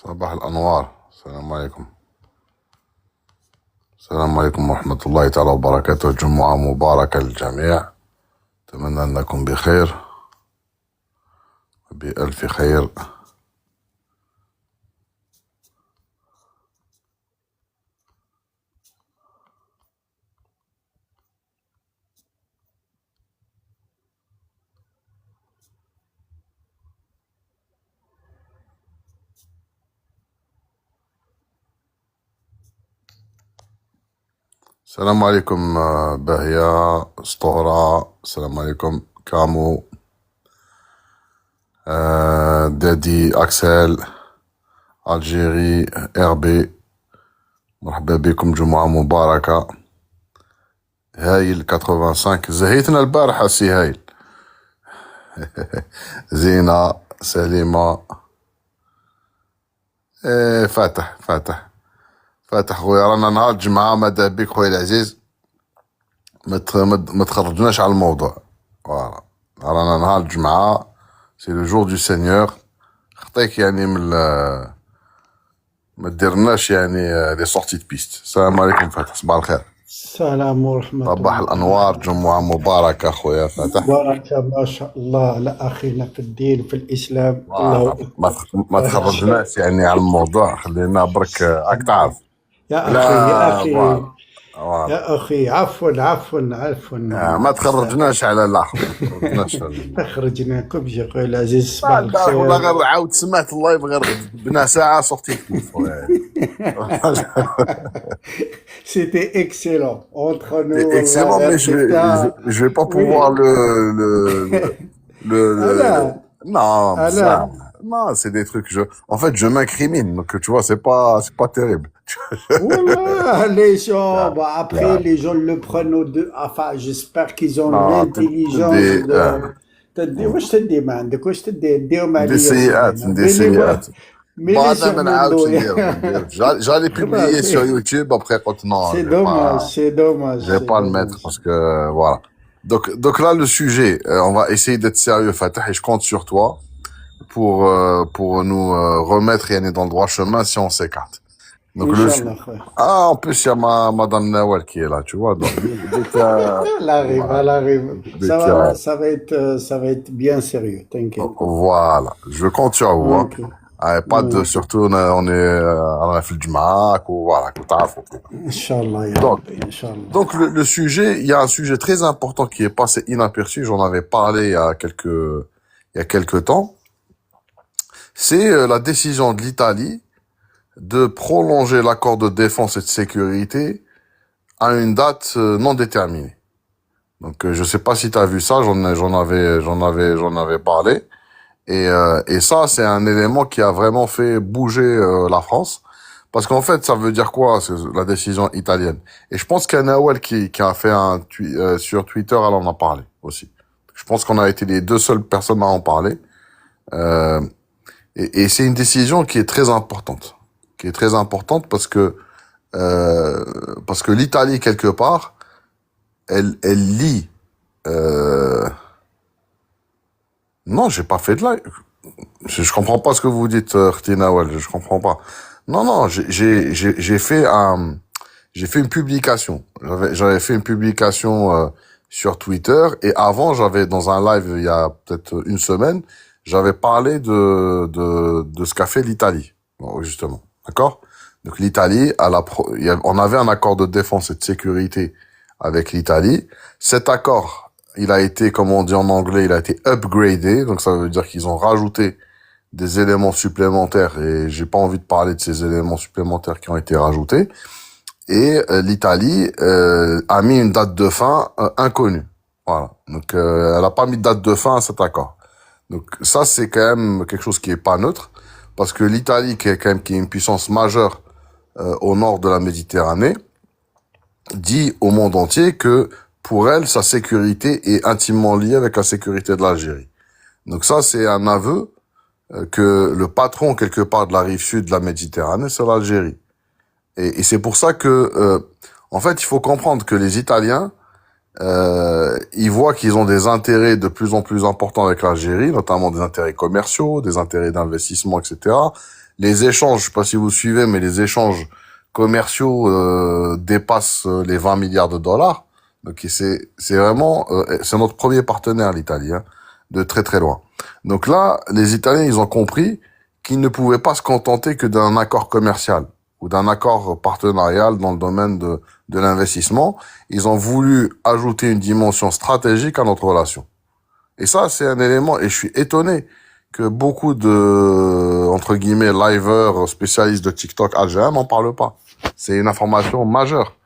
صباح الأنوار. السلام عليكم. السلام عليكم ورحمة الله تعالى وبركاته. جمعة مباركة للجميع. أتمنى أنكم بخير وبألف خير. السلام عليكم باهية اسطورة. السلام عليكم كامو، دادي أكسل، ألجيري، إربي. مرحبا بكم، جمعة مباركة. هايل 85 زهيتنا البارحة سي هايل. زينة، سليمة، فاتح خويا. رانا نهار الجمعة، ماذا بك خويا العزيز، ما تخرجناش على الموضوع. فوالا، رانا نهار الجمعة، سي لو جور دو سينيور. خطيك يعني ما ديرناش يعني لي سورتي دو بيست. السلام عليكم فاتح، صباح الخير. السلام ورحمة صباح الله. الأنوار، جمعة مباركة خويا فاتح. بركة ما شاء الله لأخينا في الدين في الإسلام. الله ما تخرجناش يعني على الموضوع، خلينا برك هاك تعرف. يا لا أخي يا أخي فوالا يا أخي، عفوا ما تخرجناش على الاخر، ما تخرجناش على أخرجناكم يا أخوي العزيز. صباح البارح ولا الخير. غير عاود سمعت اللايف غير بنا ساعة صوتي كيف. C'était excellent entre nous. C'est excellent, mais je vais pas pouvoir أنا non, ça, أنا non, c'est des trucs, en fait, je m'incrimine, donc tu vois, c'est pas terrible. Voilà, les gens, bah après, Là, les gens le prennent enfin, j'espère qu'ils ont non, l'intelligence de. واش تدي ما عندك، واش تدي نديهم عليا سيئات، سيدنا، ندير سيئات. ميلي بعد سور ما مون نعاودش دو. ندير. J'allais publier sur YouTube, après, quand non, C'est je vais dommage, pas. c'est dommage, Je vais c'est pas le mettre dommage. parce que voilà. Donc là le sujet, on va essayer d'être sérieux, Fatah, et je compte sur toi pour nous remettre yani, dans le droit chemin si on s'écarte. Donc Inch'Allah, frère. en plus il y a madame Nawal qui est là, tu vois. Donc Elle arrive, elle arrive. voilà. Ça va être bien sérieux, t'inquiète pas. Voilà, je compte sur vous. Hein. Ok. Pas de surtout on est à la file du Mac ou voilà, Inch'Allah, ya donc, Rabbi, Inch'Allah. donc le sujet, il y a un sujet très important qui est passé inaperçu. J'en avais parlé il y a quelques temps. C'est la décision de l'Italie de prolonger l'accord de défense et de sécurité à une date non déterminée. Donc je sais pas si tu as vu ça, j'en avais parlé. Et ça, c'est un élément qui a vraiment fait bouger la France. Parce qu'en fait, ça veut dire quoi, la décision italienne? Et je pense qu'il y a Nawal qui a fait sur Twitter, elle en a parlé aussi. Je pense qu'on a été les deux seules personnes à en parler. Et c'est une décision qui est très importante. Qui est très importante parce que l'Italie, quelque part, elle lie... Non, j'ai pas fait de live. Je comprends pas ce que vous dites, Nawal, je comprends pas. Non, j'ai fait une publication. J'avais fait une publication sur Twitter et avant, j'avais dans un live il y a peut-être une semaine, j'avais parlé de ce qu'a fait l'Italie, justement. D'accord? Donc l'Italie, on avait un accord de défense et de sécurité avec l'Italie. Cet accord, il a été, comme on dit en anglais, il a été upgradé. Donc ça veut dire qu'ils ont rajouté des éléments supplémentaires et j'ai pas envie de parler de ces éléments supplémentaires qui ont été rajoutés. Et l'Italie a mis une date de fin inconnue. Voilà. Donc elle a pas mis de date de fin à cet accord. Donc ça c'est quand même quelque chose qui est pas neutre parce que l'Italie qui est une puissance majeure au nord de la Méditerranée dit au monde entier que pour elle sa sécurité est intimement liée avec la sécurité de l'Algérie. Donc ça c'est un aveu que le patron quelque part de la rive sud de la Méditerranée, c'est l'Algérie. Et c'est pour ça que, en fait, il faut comprendre que les Italiens, ils voient qu'ils ont des intérêts de plus en plus importants avec l'Algérie, notamment des intérêts commerciaux, des intérêts d'investissement, etc. les échanges, je sais pas si vous suivez, mais les échanges commerciaux dépassent les 20 milliards de dollars. Donc c'est vraiment c'est notre premier partenaire, l'Italie, hein, de très très loin. Donc là, les Italiens, ils ont compris qu'ils ne pouvaient pas se contenter que d'un accord commercial ou d'un accord partenarial dans le domaine de l'investissement. Ils ont voulu ajouter une dimension stratégique à notre relation. Et ça, c'est un élément, et je suis étonné que beaucoup de, entre guillemets, liveurs spécialistes de TikTok algériens n'en parlent pas. C'est une information majeure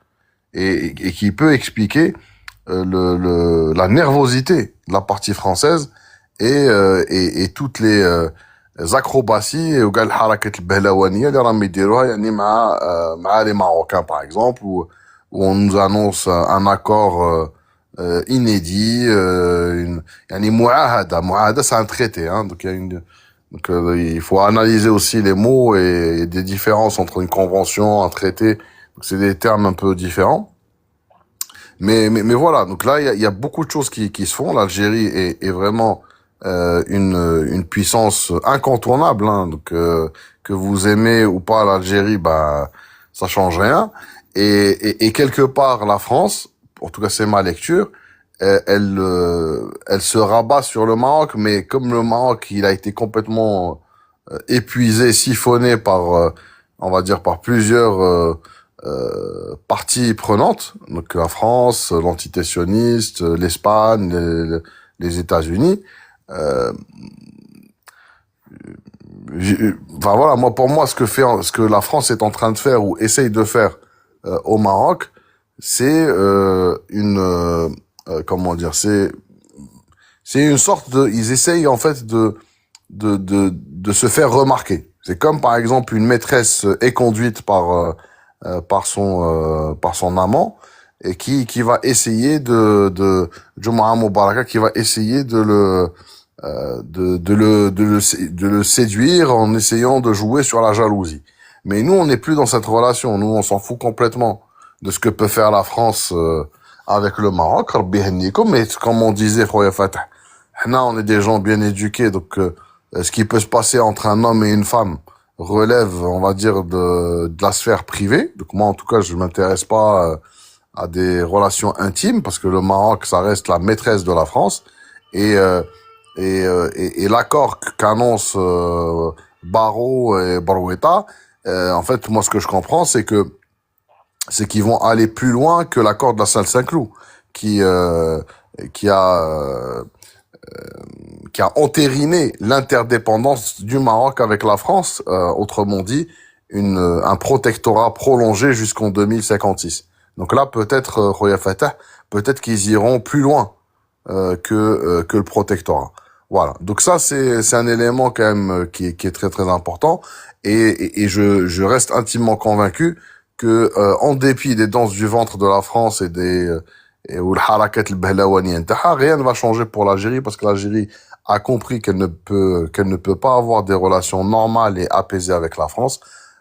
et qui peut expliquer la nervosité de la partie française et toutes les acrobaties وقال الحركات البهلوانية اللي راهم يديروها يعني مع les Marocains par exemple où on nous annonce un accord inédit يعني معاهدة c'est un traité hein donc il y a une donc il faut analyser aussi les mots et des différences entre une convention, un traité. Donc c'est des termes un peu différents. Mais voilà, donc là il y a beaucoup de choses qui se font. L'Algérie est vraiment une puissance incontournable hein. Donc que vous aimez ou pas l'Algérie, bah ça change rien. Et quelque part la France, en tout cas c'est ma lecture, elle se rabat sur le Maroc, mais comme le Maroc, il a été complètement épuisé, siphonné par, on va dire, par plusieurs parties prenantes, donc la France, l'entité sioniste, l'Espagne, les États-Unis. Enfin voilà, moi pour moi, ce que la France est en train de faire ou essaye de faire au Maroc, c'est comment dire, c'est une sorte de, ils essayent en fait de se faire remarquer. C'est comme par exemple une maîtresse est conduite par son amant et qui va essayer Jumu'ah Mubaraka, qui va essayer de le séduire en essayant de jouer sur la jalousie. Mais nous, on n'est plus dans cette relation. Nous, on s'en fout complètement de ce que peut faire la France avec le Maroc. Mais comme on disait, Khoya Fatah, on est des gens bien éduqués, donc ce qui peut se passer entre un homme et une femme relève, on va dire, de la sphère privée. Donc moi, en tout cas, je m'intéresse pas à des relations intimes, parce que le Maroc, ça reste la maîtresse de la France. Et l'accord qu'annonce Barrot et Baroueta, en fait, moi, ce que je comprends, c'est qu'ils vont aller plus loin que l'accord de la Salle-Saint-Cloud, qui a entériné l'interdépendance du Maroc avec la France, autrement dit, un protectorat prolongé jusqu'en 2056. Donc là, peut-être, Khoya Fatah, peut-être qu'ils iront plus loin que le protectorat. Voilà. Donc ça, c'est un élément quand même qui est très très important. Et je reste intimement convaincu que en dépit des danses du ventre de la France ou le harakat al-bahlawani intaha, rien ne va changer pour l'Algérie, parce que l'Algérie a compris qu'elle ne peut pas avoir des relations normales et apaisées avec la France.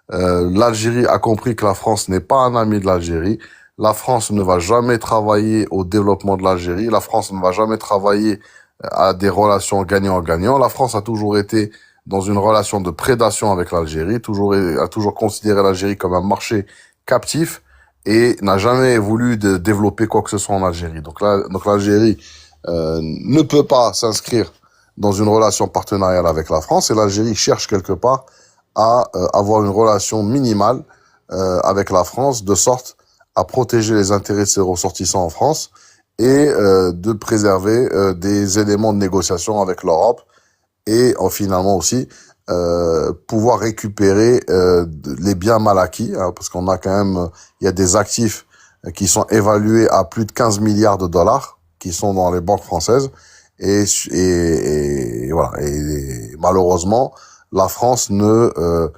L'Algérie a compris que la France n'est pas un ami de l'Algérie. La France ne va jamais travailler au développement de l'Algérie. La France ne va jamais travailler à des relations gagnant-gagnant. La France a toujours été dans une relation de prédation avec l'Algérie, a toujours considéré l'Algérie comme un marché captif et n'a jamais voulu développer quoi que ce soit en Algérie. Donc l'Algérie ne peut pas s'inscrire dans une relation partenariale avec la France, et l'Algérie cherche quelque part à avoir une relation minimale avec la France, de sorte à protéger les intérêts de ses ressortissants en France et de préserver des éléments de négociation avec l'Europe, et finalement aussi pouvoir récupérer les biens mal acquis, hein, parce qu'on a quand même, il y a des actifs qui sont évalués à plus de 15 milliards de dollars qui sont dans les banques françaises, et voilà, et malheureusement la France ne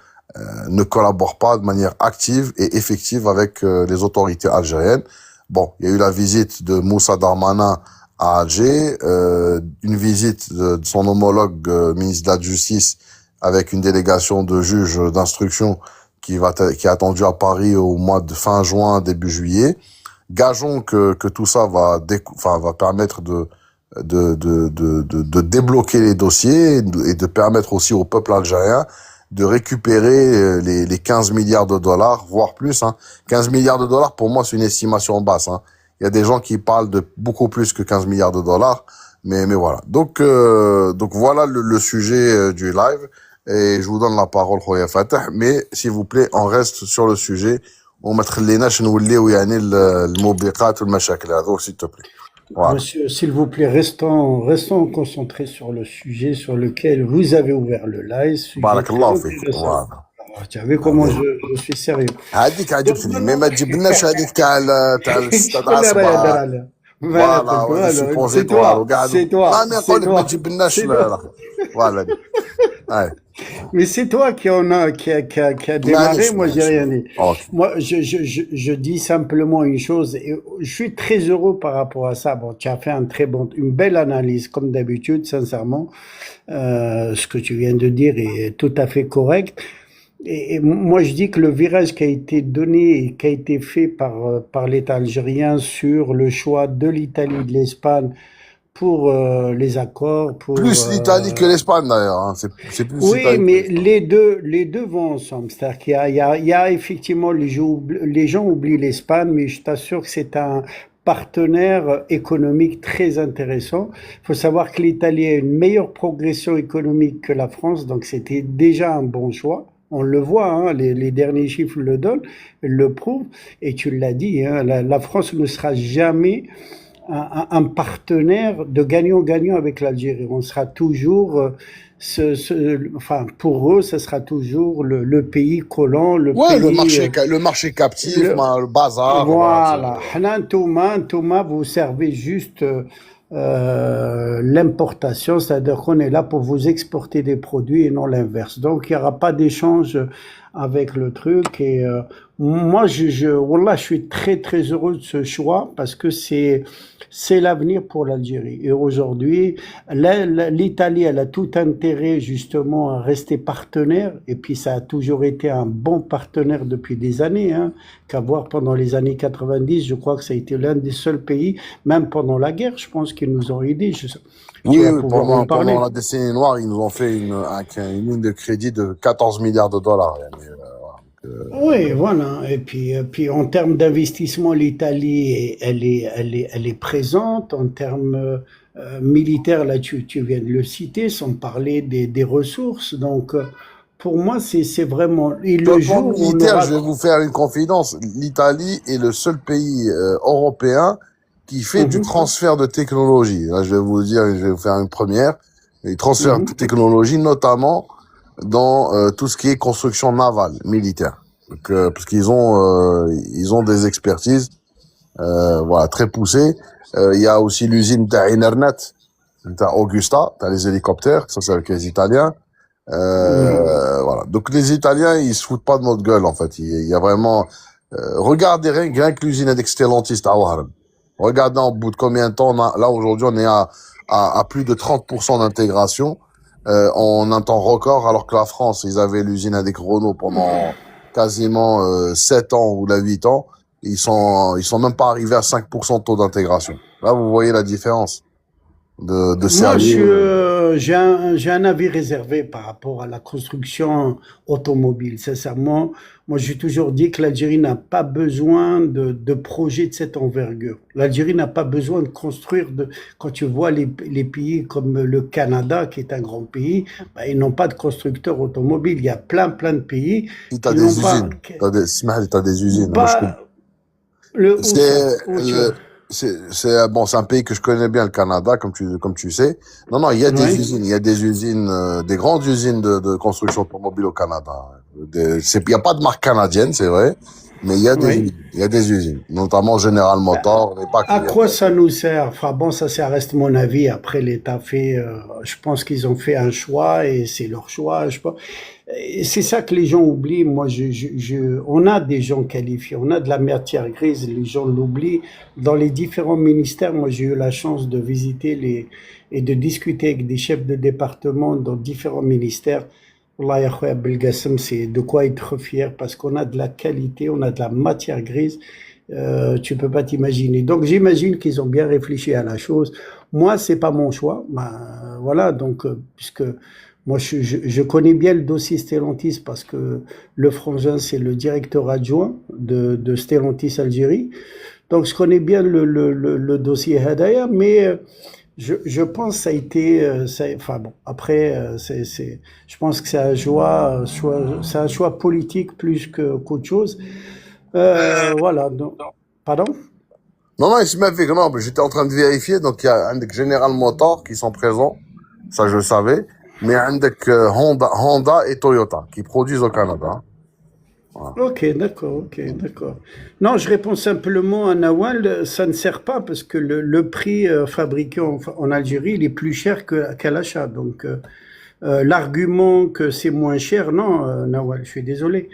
collabore pas de manière active et effective avec les autorités algériennes. Bon, il y a eu la visite de Moussa Darmanin à Alger, une visite de son homologue ministre de la Justice avec une délégation de juges d'instruction qui est attendue à Paris au mois de fin juin, début juillet. Gageons que tout ça va permettre de débloquer les dossiers et de permettre aussi au peuple algérien de récupérer les 15 milliards de dollars, voire plus. Hein. 15 milliards de dollars, pour moi, c'est une estimation basse. Hein. Il y a des gens qui parlent de beaucoup plus que 15 milliards de dollars, mais voilà. Donc voilà le sujet du live. Et je vous donne la parole, Khoya Fatah. Mais s'il vous plaît, on reste sur le sujet. وما تخليناش نوليو يعني الموبقات والمشاكل هذوك s'il te plaît. Voilà. Monsieur, s'il vous plaît, restons concentrés sur le sujet sur lequel vous avez ouvert le live. Sujet بارك très الله فيك. intéressant. Voilà. Ah, tu as vu comment je suis sérieux. هذيك عجبتني مي ما تجيبناش هذيك تاع الاستاذ شكون اللي راه يهدر عصبة. عليها؟ فوالا فوالا ولا سوبوزيتوار وقاعد c'est toi, لا مي c'est نقول لك ما toi, تجيبلناش c'est toi. فوالا اي Mais c'est toi qui a démarré, معليش moi j'ai معليش rien dit. اوكي Moi, je dis simplement une chose, et je suis très heureux par rapport à ça. Bon, tu as fait une belle analyse, comme d'habitude, sincèrement. Ce que tu viens de dire est tout à fait correct. Et moi, je dis que le virage qui a été donné et qui a été fait par l'État algérien sur le choix de l'Italie, de l'Espagne pour les accords, pour plus l'Italie que l'Espagne d'ailleurs hein. C'est plus oui, l'Italie que mais l'Espagne. les deux vont ensemble. C'est-à-dire qu'il y a effectivement les gens oublient l'Espagne, mais je t'assure que c'est un partenaire économique très intéressant. Il faut savoir que l'Italie a une meilleure progression économique que la France, donc c'était déjà un bon choix. On le voit, hein, les derniers chiffres le donnent, le prouvent. Et tu l'as dit, hein, la France ne sera jamais un partenaire de gagnant-gagnant avec l'Algérie. On sera toujours, enfin, pour eux, ce sera toujours le pays collant, Ouais, pays, le marché captif, le, le bazar, voilà. Thomas, vous servez juste l'importation, c'est-à-dire qu'on est là pour vous exporter des produits et non l'inverse. Donc, il n'y aura pas d'échange avec le truc. Et moi, wallah, je suis très, très heureux de ce choix parce que c'est l'avenir pour l'Algérie. Et aujourd'hui, l'Italie, elle a tout intérêt justement à rester partenaire. Et puis, ça a toujours été un bon partenaire depuis des années. Hein, qu'à voir pendant les années 90, je crois que ça a été l'un des seuls pays, même pendant la guerre, je pense qu'ils nous ont aidés. Oui, Tu vas pouvoir en parler. pendant la décennie noire, ils nous ont fait une ligne de crédit de 14 milliards de dollars. Oui, voilà. Et puis en termes d'investissement, l'Italie, elle est présente. En termes militaires, là, tu viens de le citer, sans parler des ressources. Donc, pour moi, c'est vraiment. Et Sur le le plan jour où on militaire, aura. je vais vous faire une confidence. L'Italie est le seul pays européen qui fait du Mhm, transfert de technologie. Là, je vais vous dire, je vais vous faire une première. Ils transfèrent de mhm. technologie, notamment dans tout ce qui est construction navale, militaire. Donc, parce ils ont des expertises voilà, très poussées. Il y a aussi l'usine d'Einernet, t'as Augusta, t'as les hélicoptères, ça c'est avec les Italiens. Mhm. Voilà. Donc les Italiens, ils se foutent pas de notre gueule en fait. Il y a vraiment. Regardez rien que l'usine d'Extellentis à Ouaram. Regardez en bout de combien de temps là aujourd'hui on est à plus de 30% d'intégration en un temps record, alors que la France, ils avaient l'usine avec Renault pendant quasiment 7 ans ou 8 ans. Ils sont même pas arrivés à 5% de taux d'intégration. Là, vous voyez la différence de Moi, sérieux. j'ai un avis réservé par rapport à la construction automobile. Sincèrement, moi, j'ai toujours dit que l'Algérie n'a pas besoin de projets de cette envergure. L'Algérie n'a pas besoin de construire quand tu vois les pays comme le Canada, qui est un grand pays, bah, ils n'ont pas de constructeurs automobiles. Il y a plein de pays Si t'as qui n'ont des pas, usines, t'as des usines. Moi, bah, le, où ça? c'est, Où tu vois? bon, c'est un pays que je connais bien, le Canada, comme tu sais. Non, non, Oui, il y a des usines, des grandes usines de construction automobile au Canada. Il y a pas de marque canadienne, c'est vrai, mais oui. il y a des usines, notamment General Motors, mais pas que. À quoi ça nous sert? Enfin bon, ça reste mon avis. Après, l'État fait, je pense qu'ils ont fait un choix et c'est leur choix. Je pense. Et c'est ça que les gens oublient. Moi, on a des gens qualifiés, on a de la matière grise. Les gens l'oublient. Dans les différents ministères, moi, j'ai eu la chance de visiter et de discuter avec des chefs de département dans différents ministères. Wallah, ya khoya Belgassem, c'est de quoi être fier parce qu'on a de la qualité, on a de la matière grise. Tu peux pas t'imaginer. Donc j'imagine qu'ils ont bien réfléchi à la chose. Moi, c'est pas mon choix. Bah, voilà, donc puisque Moi, je connais bien le dossier Stellantis parce que le frangin, c'est le directeur adjoint de Stellantis Algérie. Donc, je connais bien le dossier Hadaya, mais je pense que ça a été, enfin bon, après, je pense que c'est un choix politique plus qu'autre chose. Voilà. Donc, pardon? Non, non, il m'a fait non, mais j'étais en train de vérifier, donc il y a un des General Motors qui sont présents, ça je le savais, mais un des Honda et Toyota qui produisent au Canada. Hein. Voilà. Ok, d'accord, ok, d'accord. Non, je réponds simplement à Nawal, ça ne sert pas parce que le prix fabriqué en Algérie, il est plus cher qu'à l'achat. Donc, l'argument que c'est moins cher, non, Nawal, je suis désolé.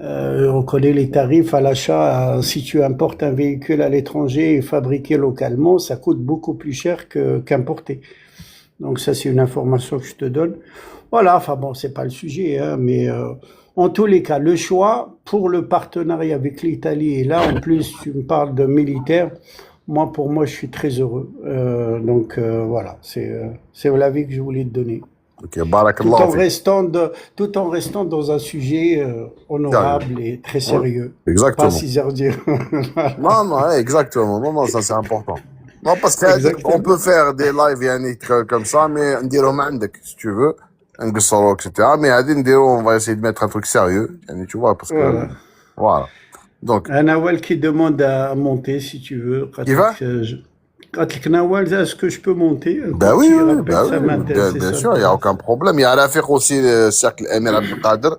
On connaît les tarifs à l'achat. Si tu importes un véhicule à l'étranger et fabriqué localement, ça coûte beaucoup plus cher qu'importer. Donc ça, c'est une information que je te donne. Voilà, enfin bon, c'est pas le sujet, hein, mais en tous les cas, le choix pour le partenariat avec l'Italie, et là, en plus, tu me parles de militaire, moi, pour moi, je suis très heureux. Donc voilà, c'est l'avis que je voulais te donner. Ok, Tout barakallah en fik. tout en restant dans un sujet Sérieux. honorable et très Ouais, sérieux. Pas exactement. 6h10. Voilà, Non, non, ouais, exactement. Non, non, ça c'est important. Non, parce qu'on exactement. peut faire des lives يعني comme ça, mais نديرهم عندك, si tu veux, نقصروا, etc. Mais هادي نديروا, on va essayer de mettre un truc sérieux, يعني, tu vois, parce que, Voilà. voilà. Donc, Un Nawal qui demande à monter, si tu veux. qui va? Qatlek Nawal, est-ce que je peux monter? Ben Quand oui, tu oui, oui, rappelles, ben ça oui, m'intéresse, bien ça sûr, il n'y a m'intéresse. aucun problème. Il y a l'affaire aussi, le cercle Emir Abdelkader,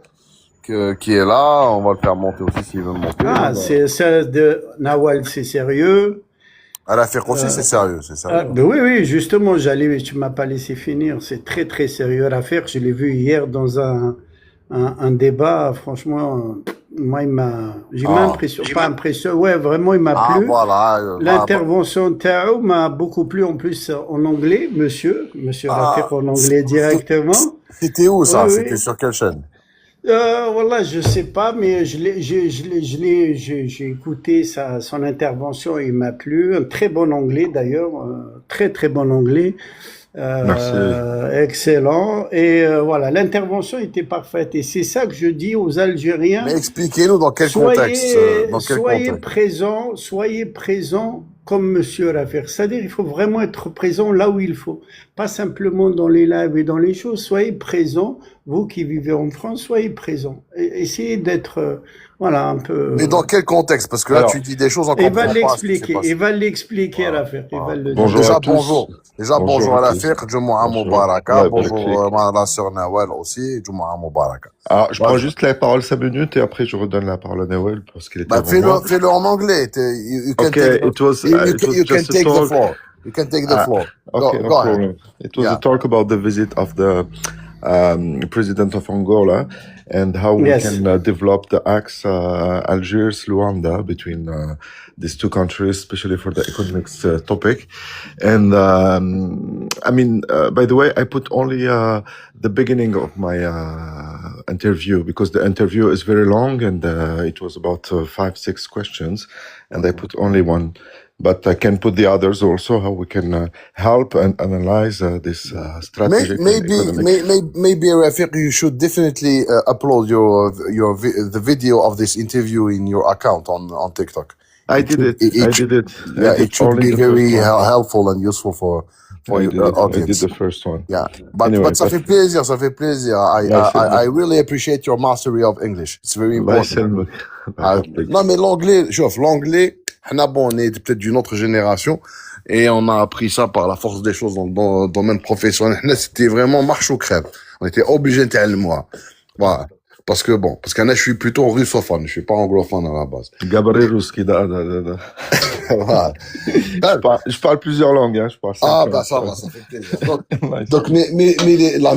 qui est là. On va le faire monter aussi s'il veut monter. Ah, c'est ça de Nawal, c'est sérieux. À l'affaire aussi, c'est Euh, sérieux, c'est sérieux. ben oui, oui, justement, tu m'as pas laissé finir. C'est très, très sérieux l'affaire. Je l'ai vu hier dans un débat. Franchement, moi, j'ai Ah, pas impression, ouais, vraiment, il m'a ah plu. voilà. L'intervention de Tao m'a beaucoup plu, en plus, en anglais, monsieur Ah, Rafik en anglais directement. c'était où Oui, ça? C'était oui. sur quelle chaîne? Voilà, je sais pas, mais j'ai écouté son intervention, il m'a plu. Un très bon anglais d'ailleurs, très très bon anglais, Merci. excellent. Et voilà, l'intervention était parfaite. Et c'est ça que je dis aux Mais Algériens. expliquez-nous dans quel contexte. Dans quel contexte? Soyez présents comme Monsieur Rafik. C'est-à-dire, il faut vraiment être présent là où il faut. Pas simplement dans les lives et dans les choses. Soyez présents. Vous qui vivez en France, soyez présents. Essayez d'être, voilà, un peu. Mais dans quel contexte? Parce que là, tu Alors, dis des choses, on Il va comprend pas ce qui s'est l'expliquer. passé. Il va l'expliquer Voilà. Rafik. Il va Voilà. le bonjour dire. à Déjà, tous. bonjour. Déjà, Bonjour bonjour à à la tous. fiqh, Jumu'ah Bonjour. Mubaraka. Ouais, Bonjour Baraklik. à la sœur Nawal aussi, Jumu'ah Mubaraka. Alors, je prends Vas-y. juste la parole 5 minutes et après je redonne la parole à Noël parce qu'il était Bah, avant moi. fais-le en anglais. You can Okay, take the, it was you can just a take the talk. floor. You can take the floor. Okay, no Go ahead. problem. It was a Yeah. talk about the visit of the president of Angola and how we Yes. can develop the axe Algiers-Luanda between these two countries, especially for the economics topic. And I mean, by the way, I put only the beginning of my interview because the interview is very long and it was about 5-6 questions, and I put only one. But I can put the others also, how we can help and analyze this strategic and economic. Maybe Rafiq, you should definitely upload the video of this interview in your account on TikTok. I did it. I did it. Yeah, I did it should only be the very first one. helpful and useful for I your did it. I did audience. the first one. Yeah, but Anyway, ça fait plaisir, ça fait plaisir. Nice I really appreciate your mastery of English. It's very الله important. يسلمك. Non, mais l'anglais, on est peut-être d'une autre génération et on a appris ça par la force des choses dans le domaine professionnel. C'était vraiment marche ou crève. On était obligé de le moi. Voilà. Parce que je suis plutôt russophone, je suis pas anglophone à la base. Gabriel Ruski, da. Voilà. Je parle plusieurs langues, hein. Je parle Ah, cinq bah langues. ça fait plaisir. Nice. Donc, mais la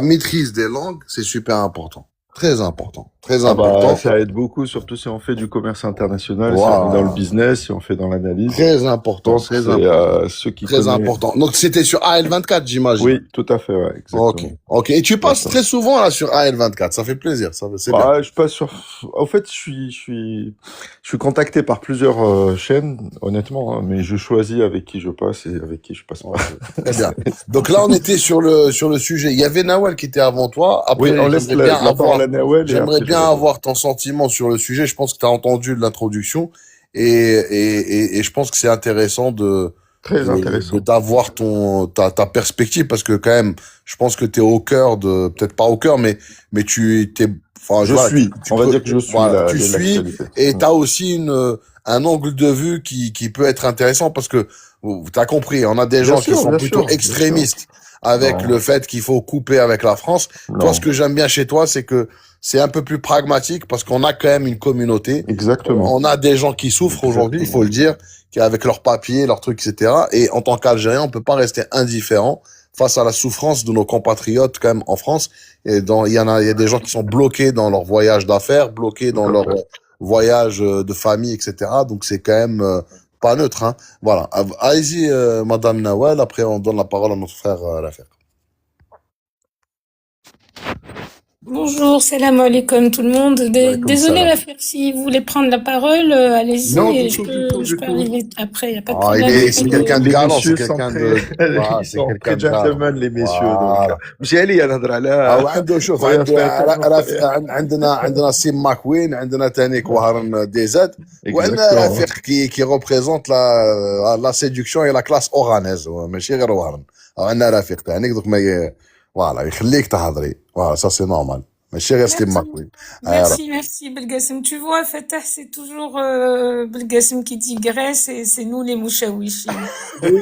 maîtrise des langues, c'est super important. Très important. Très Ah bah, important. ça aide beaucoup, surtout si on fait du commerce international, si on est dans le Waouh. business, si on fait dans l'analyse. Très Je important. pense que Très c'est important. ceux qui Très connaissent. important. Donc, c'était sur AL24, j'imagine. Oui, tout à fait, ouais, Ok. exactement. Ok. Et tu passes Exactement. très souvent là sur AL24. Ça fait plaisir. Ça, c'est bien. Bah, je passe sur. En fait, je suis contacté par plusieurs chaînes, honnêtement, hein, mais je choisis avec qui je passe et avec qui je passe pas. Ok. Très bien. Donc là, on était sur le sujet. Il y avait Nawel qui était avant toi. Oui, Après, on laisse la parole à Nawel et j'aimerais après je bien réponds. avoir ton sentiment sur le sujet. Je pense que tu as entendu l'introduction et je pense que c'est intéressant Très intéressant. d'avoir ta perspective parce que quand même, je pense que tu es au cœur peut-être pas au cœur, mais enfin, Je voilà, suis, on va dire que je suis voilà, tu suis l'actualité. et Mm. tu as aussi un angle de vue qui peut être intéressant parce que tu as compris, on a des gens qui sont Bien plutôt sûr, bien sûr. extrémistes avec le Non, fait qu'il faut couper avec la France. Toi, ce non, que j'aime bien chez toi, c'est que c'est un peu plus pragmatique parce qu'on a quand même une communauté. exactement, On a des gens qui souffrent aujourd'hui, il faut exactement. le dire, qui avec leurs papiers, leurs trucs, etc. Et en tant qu'Algérien, on peut pas rester indifférent face à la souffrance de nos compatriotes quand même en France. Et il y a des gens qui sont bloqués dans leur voyage d'affaires, bloqués Tout dans à leur fait. voyage de famille, etc. Donc c'est quand même pas neutre, hein. Voilà. Allez-y, Madame Nawel. Après, on donne la parole à notre frère Rafik. Bonjour, salam alaikum tout le monde. Alaykoum Désolée salam. la faire, si vous voulez prendre la parole, allez-y Non, et du tout, du tout, je du peux tout. arriver après, il n'y a pas de Ah, problème. c'est quelqu'un de Les galant, c'est messieurs sont quelqu'un très, voilà, ils c'est sont quelqu'un très de galant. gentlemen, les messieurs. Donc, Voilà. مش هي اللي نهضر او عليها عنده شوف خويا عنده فاتح وخويا. عندنا سيم ماكوين عندنا تاني كوهرن ديزات وعندنا Exactement. رفيق كي ريبريزونت لا سيدكسيون اي لا كلاس اورانيز ماشي غير وهرن او عندنا رفيق تانيك دوك فوالا يخليك تهضري فوالا سا سي نورمال ماشي غير سيم Merci, ماكوين merci Belgassem. Tu vois, Fatah, c'est toujours Belgassem qui dit Grèce et c'est nous les mouchawichis. Oui,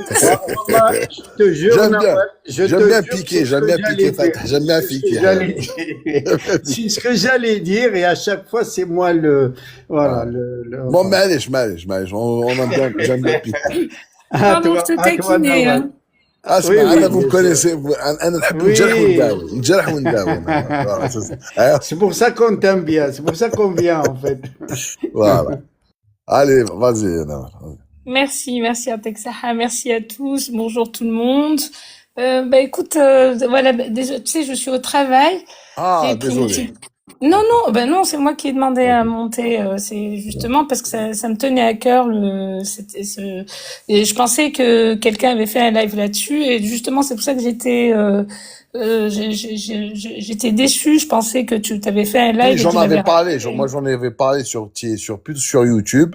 Wallah, je te jure, j'aime bien Nawal, je te jure, c'est ce j'aime que bien j'allais piquer dire. j'aime bien C'est ce que piquer j'allais dire. C'est ce que j'allais dire et à chaque fois, c'est moi voilà, bon enfin. معليش on aime bien j'aime bien piquer Pardon, je te À toi, taquinais, Nawal. hein. Oui, اسمع oui, انا vous me bien sûr. connaissez انا نحب نجرح Oui. ونداوي نجرح ونداوي أنا. Voilà, c'est ça. أيوة. C'est pour ça qu'on t'aime bien. C'est pour ça qu'on vient, en fait. Voilà. Allez, vas-y. Non. Merci Artexaha, merci à tous, bonjour tout le monde. Écoute, voilà, déjà, tu sais, je suis au travail, Ah, j'ai pris une désolé. petite... Non, c'est moi qui ai demandé à Ok. monter, c'est justement parce que ça me tenait à cœur et je pensais que quelqu'un avait fait un live là-dessus et justement c'est pour ça que j'étais déçue, je pensais que tu t'avais fait un Oui, live et j'en tu l'avais avais parlé. raté. Moi, j'en avais parlé plus sur YouTube,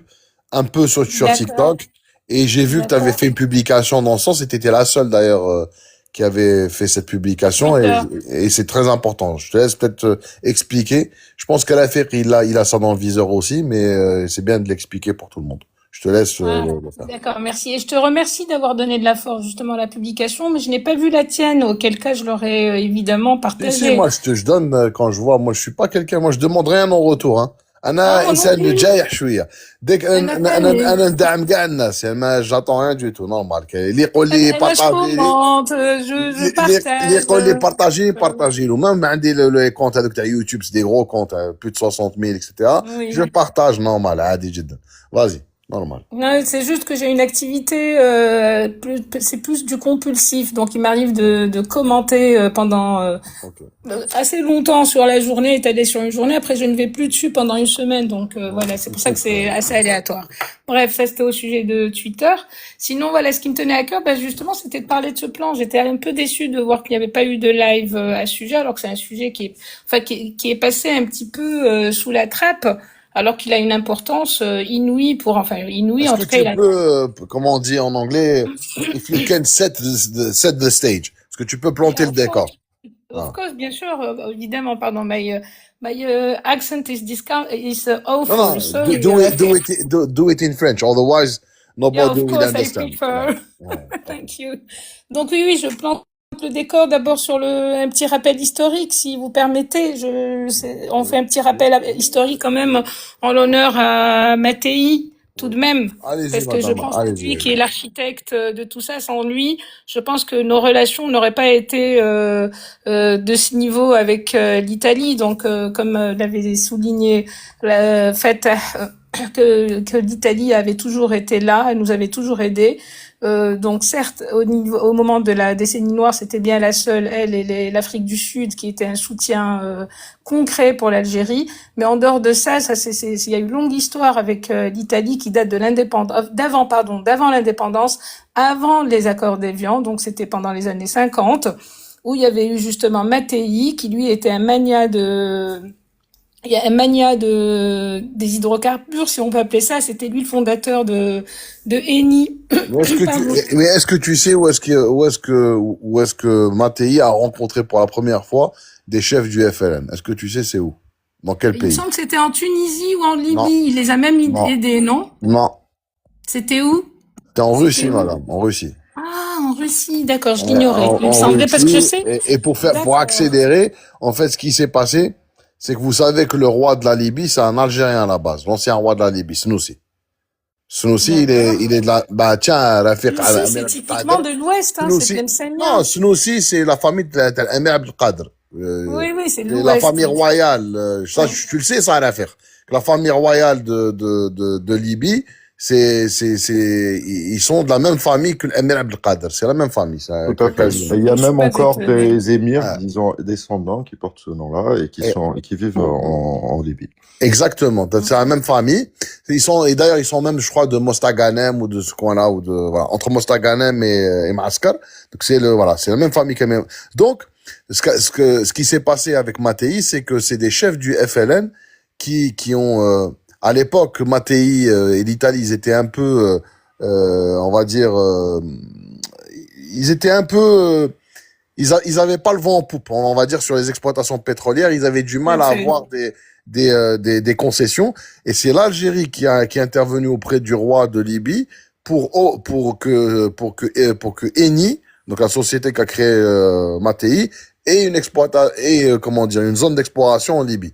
un peu sur D'accord, TikTok. Et j'ai vu que tu avais d'accord, fait une publication dans ce sens. Et tu étais la seule, d'ailleurs, qui avait fait cette publication. d'accord. Et c'est très important. Je te laisse peut-être expliquer. Je pense qu'à la fait, il a ça dans le viseur aussi. Mais c'est bien de l'expliquer pour tout le monde. Je te laisse Ah, le faire. d'accord, merci. Et je te remercie d'avoir donné de la force justement à la publication, mais je n'ai pas vu la tienne, auquel cas je l'aurais évidemment Si, partagée. moi, je donne quand je vois. Moi, je suis pas quelqu'un. Moi, je demande rien en retour, hein. Ah, انا moi non انسان plus, جايح شويه ديك أنا انا pareil. ندعم كاع الناس يعني ما جاتون rien du tout نورمال اللي يقول لي Là, je بارطاجي لي commente, je اللي partage. يقول لي بارطاجي له même عندي لي كونت هذوك تاع يوتيوب سي دي غرو كونت plus de 60 000 etc. je Oui. partage normal عادي جدا vas-y normal. Non, c'est juste que j'ai une activité, c'est plus du compulsif, donc il m'arrive de commenter pendant Ok. assez longtemps sur la journée, étalé sur une journée. Après, je ne vais plus dessus pendant une semaine, donc voilà, c'est pour ça que c'est assez aléatoire. Bref, ça c'était au sujet de Twitter. Sinon, voilà, ce qui me tenait à cœur, justement, c'était de parler de ce plan. J'étais un peu déçue de voir qu'il n'y avait pas eu de live à ce sujet, alors que c'est un sujet qui est passé un petit peu sous la trappe. Alors qu'il a une importance inouïe inouïe, Est-ce en que tout cas, tu il a... peux comment on dit en anglais if you can set the stage est-ce que tu peux planter Yeah, le décor. of Ah. course, bien sûr, évidemment, pardon, my accent is No, awful, sorry. do it in French. Otherwise, Yeah, nobody of will course, I understand. prefer. Ouais, Thank you. Donc oui, je plante le décor d'abord sur un petit rappel historique, si vous permettez. On fait un petit rappel historique quand même en l'honneur à Mattei, tout de même, Allez-y, parce que je madame, pense que allez-y. lui qui est l'architecte de tout ça, sans lui, je pense que nos relations n'auraient pas été de ce niveau avec l'Italie. Donc, comme l'avait souligné le fait que l'Italie avait toujours été là, elle nous avait toujours aidés. Donc certes, au moment de la décennie noire, c'était bien la seule, elle et l'Afrique du Sud, qui était un soutien concret pour l'Algérie. Mais en dehors de ça, il y a eu une longue histoire avec l'Italie qui date de l'indépendance, d'avant l'indépendance, avant les accords d'Évian. Donc c'était pendant les années 50, où il y avait eu justement Mattei, qui lui était un mania des hydrocarbures, si on peut appeler ça. C'était lui le fondateur de Eni. Pardon. Mais est-ce que tu sais où est-ce que Mattei a rencontré pour la première fois des chefs du FLN? Est-ce que tu sais c'est où? Dans quel Il me pays? semble que c'était en Tunisie ou en Libye. Non, Il les a même non, aidés, non? non. C'était où? T'es en C'était Russie, où? madame, en Russie. Ah, en Russie, d'accord, je Ouais, l'ignorais. Il me en semblait parce que je Russie. sais. Et pour D'accord. accélérer, en fait, ce qui s'est passé, c'est que vous savez que le roi de la Libye, c'est un Algérien à la base, l'ancien roi de la Libye, Snoussi. Snoussi, D'accord. il est de la, bah, tiens, Rafiq Snoussi, c'est Al-Amir typiquement Abdelkader. de l'Ouest, hein, c'est Snoussi, Tlemcenia. non, Snoussi, c'est la famille de l'Amir Abdelkader. Oui, oui, c'est de Et la l'Ouest. famille royale, ça, Oui. tu le sais, ça, Rafiq. La famille royale de Libye, ils sont de la même famille que l'Amir Abdelkader. C'est la même famille, ça, Tout à fait. quasiment. Et il y a Je suis même pas encore étonnée. des émirs, Ah. disons, descendants qui portent ce nom-là et qui vivent en Libye. Exactement. C'est la même famille. Et d'ailleurs, ils sont même, je crois, de Mostaganem ou de ce coin-là, voilà, entre Mostaganem et Maaskar. Donc c'est c'est la même famille quand même. Donc, ce qui s'est passé avec Mattei, c'est que c'est des chefs du FLN qui ont, à l'époque, Mattei et l'Italie, ils étaient un peu, on va dire, ils étaient un peu, ils avaient pas le vent en poupe, on va dire, sur les exploitations pétrolières. Ils avaient du mal à avoir des concessions. Et c'est l'Algérie qui est intervenue auprès du roi de Libye pour que Eni, donc la société qu'a créé Mattei, ait une zone d'exploration en Libye.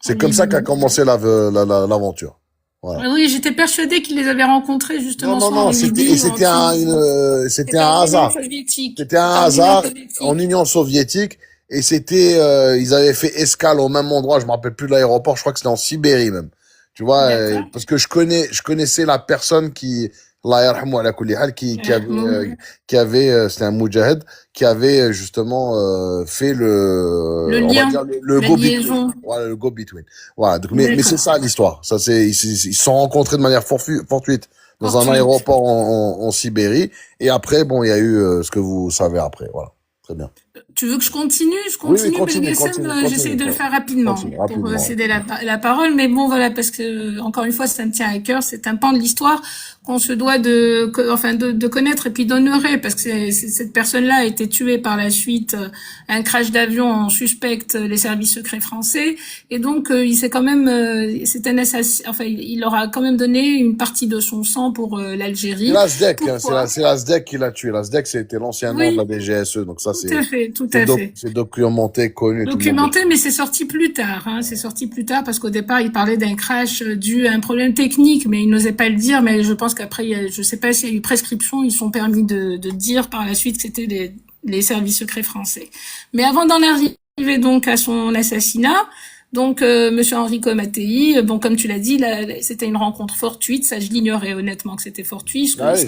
C'est comme ça qu'a commencé l'aventure. Voilà. Oui, j'étais persuadée qu'il les avait rencontrés justement soit en Non, Libye ou en c'était Tunisie. c'était un en Union hasard. soviétique. C'était un C'était en Union hasard en soviétique. Union soviétique et ils avaient fait escale au même endroit, je me rappelle plus de l'aéroport, je crois que c'était en Sibérie même. Tu vois, D'accord. parce que je connaissais la personne Allah yarhamou ala kulli hal, qui avait, c'était un moudjahid, qui avait justement fait Le on va lien, dire le la go-between. liaison. Voilà, le go-between. Voilà, donc, mais c'est D'accord. ça l'histoire. Ça, ils se sont rencontrés de manière fortuite dans un Fortuite. aéroport en Sibérie. Et après, bon, il y a eu ce que vous savez après. Voilà. Très bien. Tu veux que je continue? Je Oui, continue, parce que continue. j'essaie de le faire rapidement Continue, pour rapidement. céder la parole. Mais bon, voilà, parce que encore une fois, ça me tient à cœur. C'est un pan de l'histoire qu'on se doit de connaître et puis d'honorer, parce que cette personne-là a été tuée par la suite. Un crash d'avion, on suspecte les services secrets français, et donc il s'est quand même, c'est un assassin. Enfin, il leur a quand même donné une partie de son sang pour l'Algérie. C'est la SDEC, Pourquoi? c'est la SDEC qui l'a tué. La SDEC, c'était l'ancien nom de la DGSE, donc ça, Tout à fait, tout à fait. c'est documenté, connu, tout le monde. Documenté, mais c'est sorti plus tard. Hein. C'est sorti plus tard parce qu'au départ, il parlait d'un crash dû à un problème technique, mais il n'osait pas le dire. Mais je pense qu'après, je sais pas s'il y a eu prescription, ils sont permis de dire par la suite que c'était les services secrets français. Mais avant d'en arriver donc à son assassinat, donc Monsieur Enrico Mattei, bon comme tu l'as dit, c'était une rencontre fortuite. Ça, je l'ignorais honnêtement que c'était fortuit. Ce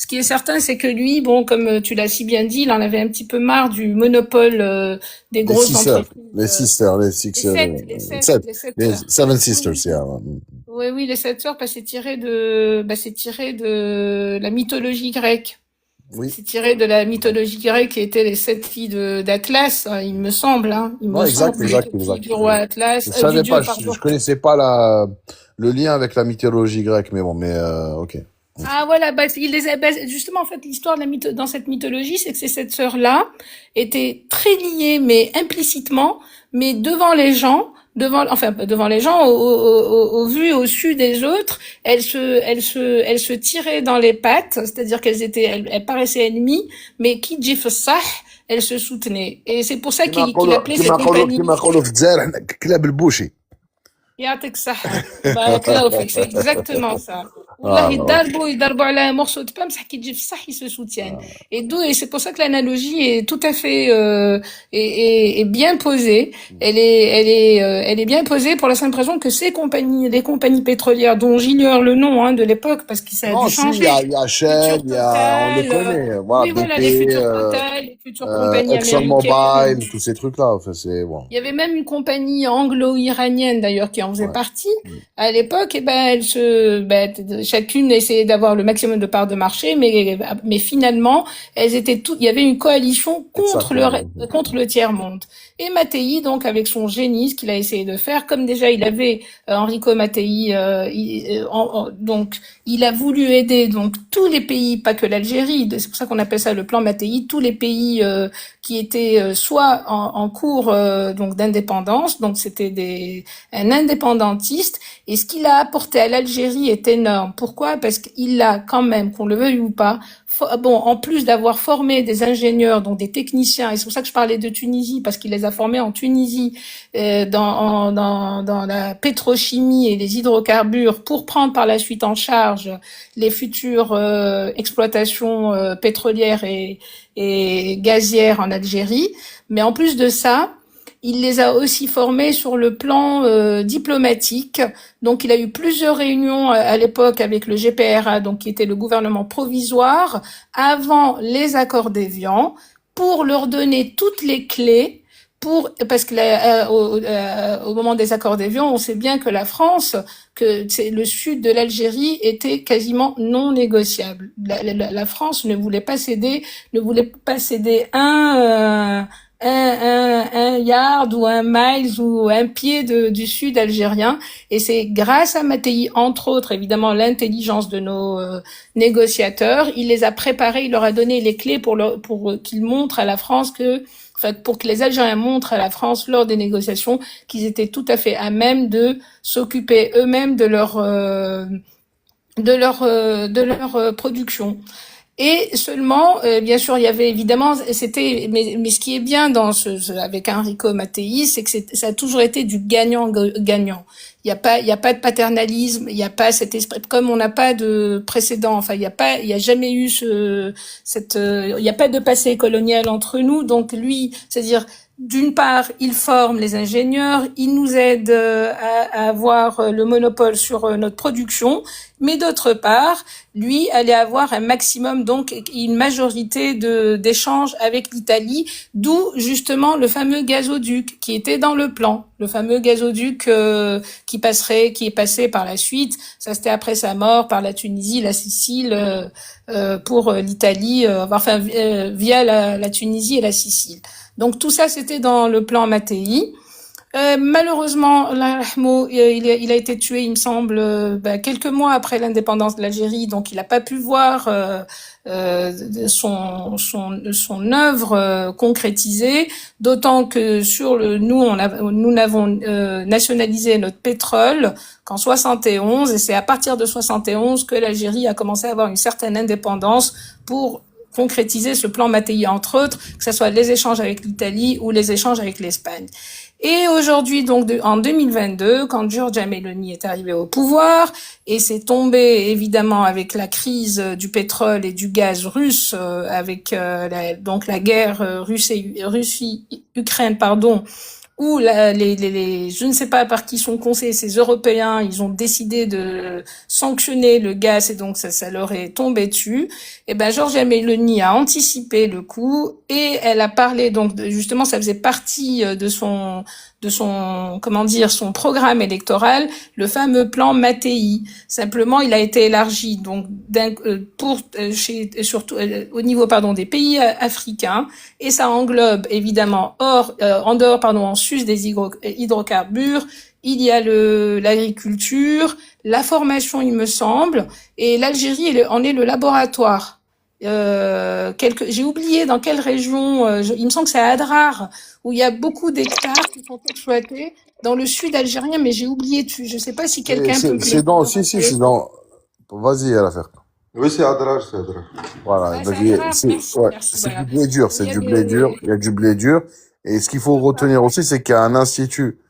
qui est certain, c'est que lui, bon, comme tu l'as si bien dit, il en avait un petit peu marre du monopole des grosses entreprises. Les Seven Sisters, yeah. Oui, les 7 sœurs, c'est tiré de la mythologie grecque. Oui. C'est tiré de la mythologie grecque qui étaient les 7 filles d'Atlas, hein, il me semble, hein. Exact. Du roi Atlas. Je savais pas, je connaissais pas le lien avec la mythologie grecque, mais bon, ok. Ah voilà, justement en fait l'histoire dans cette mythologie, c'est que ces 7 sœurs-là étaient très liées, mais implicitement, mais devant les gens, au vu et au su des autres, elles se tiraient dans les pattes, c'est-à-dire elles paraissaient ennemies, mais qui dit ça, elles se soutenaient. Et c'est pour ça qu'il appelait cette compagnie. يعطيك الصحة بارك الله فيك c'est exactement ça Ah, والله là, يضربوا على un morceau de pain بصح كي تجي في الصح ils se soutiennent et c'est pour ça que l'analogie est tout à fait est bien posée elle est bien posée pour la simple raison que ces compagnies les compagnies pétrolières dont j'ignore le nom hein, de l'époque parce que ça a dû non, si, changer il y a Future Shell, on les Total connaît. Voilà, oui voilà BP, les futures Total les futures compagnies américaines ExxonMobil, tous ces trucs-là. Enfin, c'est bon. il y avait même une compagnie anglo-iranienne d'ailleurs qui en faisait Ouais. partie à l'époque. Et ben chacune essayait d'avoir le maximum de parts de marché, mais finalement elles étaient toutes. Il y avait une coalition Exactement. contre le tiers monde. Et Mattei donc avec son génie, ce qu'il a essayé de faire, comme déjà il avait Enrico Mattei, donc il a voulu aider donc tous les pays, pas que l'Algérie. C'est pour ça qu'on appelle ça le plan Mattei. Tous les pays qui étaient soit en cours donc d'indépendance, donc c'était un indépendantiste, et ce qu'il a apporté à l'Algérie est énorme. Pourquoi? Parce qu'il a quand même, qu'on le veuille ou pas, en plus d'avoir formé des ingénieurs, donc des techniciens, et c'est pour ça que je parlais de Tunisie, parce qu'il les a formés en Tunisie dans la pétrochimie et les hydrocarbures pour prendre par la suite en charge les futures exploitations pétrolières et gazières en Algérie. Mais en plus de ça, il les a aussi formés sur le plan diplomatique. Donc, il a eu plusieurs réunions à l'époque avec le GPRA, donc qui était le gouvernement provisoire, avant les accords d'Évian, pour leur donner toutes les clés parce que au moment des accords d'Évian, on sait bien que la France, que le sud de l'Algérie était quasiment non négociable. La France ne voulait pas céder un yard ou un miles ou un pied du sud algérien. Et c'est grâce à Mattei, entre autres, évidemment, l'intelligence de nos négociateurs. Il les a préparés, il leur a donné les clés pour qu'ils montrent à la France pour que les Algériens montrent à la France lors des négociations qu'ils étaient tout à fait à même de s'occuper eux-mêmes de leur production. Et seulement, bien sûr, il y avait évidemment, mais ce qui est bien avec Enrico Mattei, c'est que ça a toujours été du gagnant-gagnant. Il y a pas de paternalisme, il y a pas cet esprit, comme on n'a pas de précédent, enfin, il y a jamais eu il y a pas de passé colonial entre nous, donc lui, c'est-à-dire, d'une part, il forme les ingénieurs, il nous aide à avoir le monopole sur notre production, mais d'autre part, lui allait avoir un maximum, donc une majorité d'échanges avec l'Italie, d'où justement le fameux gazoduc qui était dans le plan, le fameux gazoduc qui est passé par la suite, ça c'était après sa mort, par la Tunisie, la Sicile, pour l'Italie, via la Tunisie et la Sicile. Donc tout ça, c'était dans le plan Mattei. Malheureusement, il a été tué, il me semble, quelques mois après l'indépendance de l'Algérie, donc il n'a pas pu voir son œuvre concrétisée. D'autant que nous n'avons nationalisé notre pétrole qu'en 71, et c'est à partir de 71 que l'Algérie a commencé à avoir une certaine indépendance pour concrétiser ce plan Mattei, entre autres, que ce soit les échanges avec l'Italie ou les échanges avec l'Espagne. Et aujourd'hui, donc en 2022, quand Giorgia Meloni est arrivée au pouvoir, et c'est tombé évidemment avec la crise du pétrole et du gaz russe, avec la guerre Russie-Ukraine, où je ne sais pas par qui sont conseillés ces Européens, ils ont décidé de sanctionner le gaz et donc ça leur est tombé dessus. Et Giorgia Meloni a anticipé le coup et elle a parlé donc justement, ça faisait partie de son son programme électoral, le fameux plan Mattei. Simplement, il a été élargi donc surtout au niveau des pays africains, et ça englobe évidemment en sus des hydrocarbures, il y a l'agriculture, la formation, il me semble, et l'Algérie en est le laboratoire. J'ai oublié dans quelle région, il me semble que c'est à Adrar, où il y a beaucoup d'hectares qui sont exploités dans le sud algérien, mais j'ai oublié, je sais pas si quelqu'un peut C'est dans, vas-y, à l'affaire. Oui, c'est Adrar, c'est Adrar. Voilà, c'est du blé dur, il y a du blé dur. Et ce qu'il faut retenir aussi, c'est qu'il y a un institut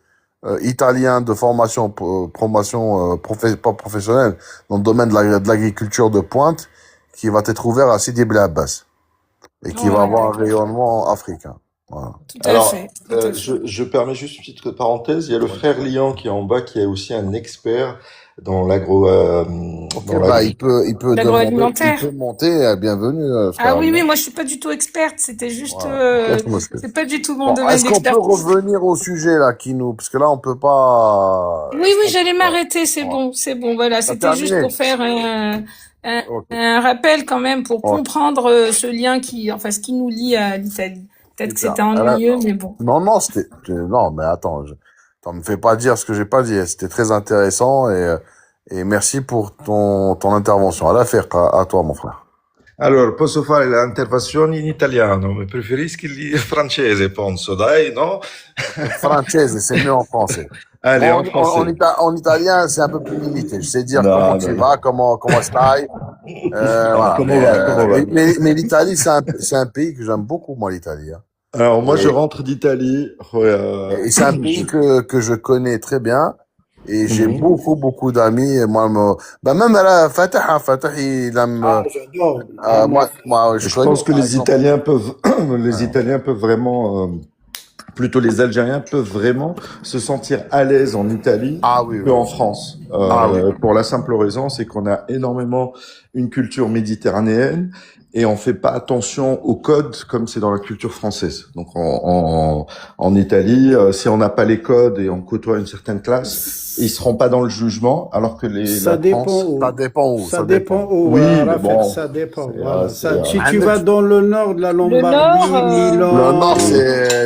italien de formation, promotion, pas professionnelle, dans le domaine de l'agriculture de pointe, qui va être ouvert à Sidi Bel Abbas et qui va Ouais, avoir un d'accord. rayonnement africain. Voilà. Tout à Alors, fait. Tout à fait. je permets juste une petite parenthèse. Il y a le frère Lian qui est en bas, qui est aussi un expert dans Ok, dans bah, l'agro. il peut demander, il L'agroalimentaire. peut monter, bienvenue, Ah frère oui, Lian. oui, moi je suis pas du tout experte, c'était juste, Voilà. Qu'est-ce que c'est? c'est pas du tout mon Bon, domaine est-ce qu'on peut d'expertise. revenir au sujet, là, parce que là, on peut pas, Oui, est-ce oui, qu'on j'allais peut, m'arrêter, c'est voilà. bon, c'est bon, voilà, T'as c'était juste terminé? pour faire Ok. un rappel quand même pour Ouais, comprendre ce lien enfin, ce qui nous lie à l'Italie. Peut-être que super. c'était ennuyeux, mais bon. Non, non, mais attends, t'en me fais pas dire ce que j'ai pas dit. C'était très intéressant et merci pour ton intervention. À toi, mon frère. Allora, posso fare le intervenzioni in italiano, ma preferisco il francese, penso, dai, no? Française, c'est mieux en français. Allez, Moi, en français. en italien, c'est un peu plus limité. Je sais dire Non, comment non, tu non. vas, comment stai, voilà. Comment va, comment va? Mais l'Italie, c'est un pays que j'aime beaucoup, moi, l'Italie, hein. Alors, moi, je Et, rentre d'Italie. et c'est un pays que je connais très bien. Et j'ai Mhm. beaucoup d'amis. Et moi, même Fatah, il aime, Ah, j'adore. Ah, moi, je Je connais, pense que par les exemple. Italiens peuvent, les Ouais. Italiens peuvent vraiment, plutôt les Algériens peuvent vraiment se sentir à l'aise en Italie Ah oui, oui, qu'en oui. France. Ah oui. Pour la simple raison, c'est qu'on a énormément une culture méditerranéenne et on fait pas attention aux codes comme c'est dans la culture française. Donc en Italie, si on n'a pas les codes et on côtoie une certaine classe, ils seront pas dans le jugement, alors que Ça la dépend France, où. Ça dépend où, Ça ça dépend dépend. où, oui, mais Raphaël, bon, ça dépend. c'est, Voilà. Si tu عندك vas dans le nord de la Le Lombardie, Nord, le Nord, Milan,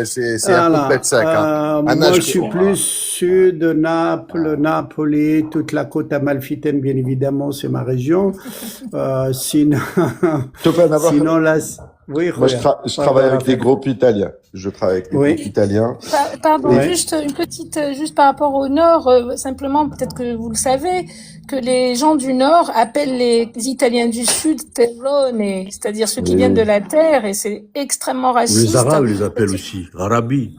c'est un peu voilà. bête sec, hein. Moi, je suis Voilà. plus sud de Naples, Napoli, toute la côte amalfitaine, bien évidemment, c'est ma région. Sinon, sinon là, oui, moi, je regarde. travaille avec des Raphaël. groupes italiens. Je travaille avec des groupes Oui, italiens. Pardon, oui. juste une petite, juste par rapport au Nord, simplement, peut-être que vous le savez, que les gens du Nord appellent les Italiens du Sud terrone, c'est-à-dire ceux qui viennent de la terre, et c'est extrêmement Les raciste. Arabes les appellent aussi, Arabi,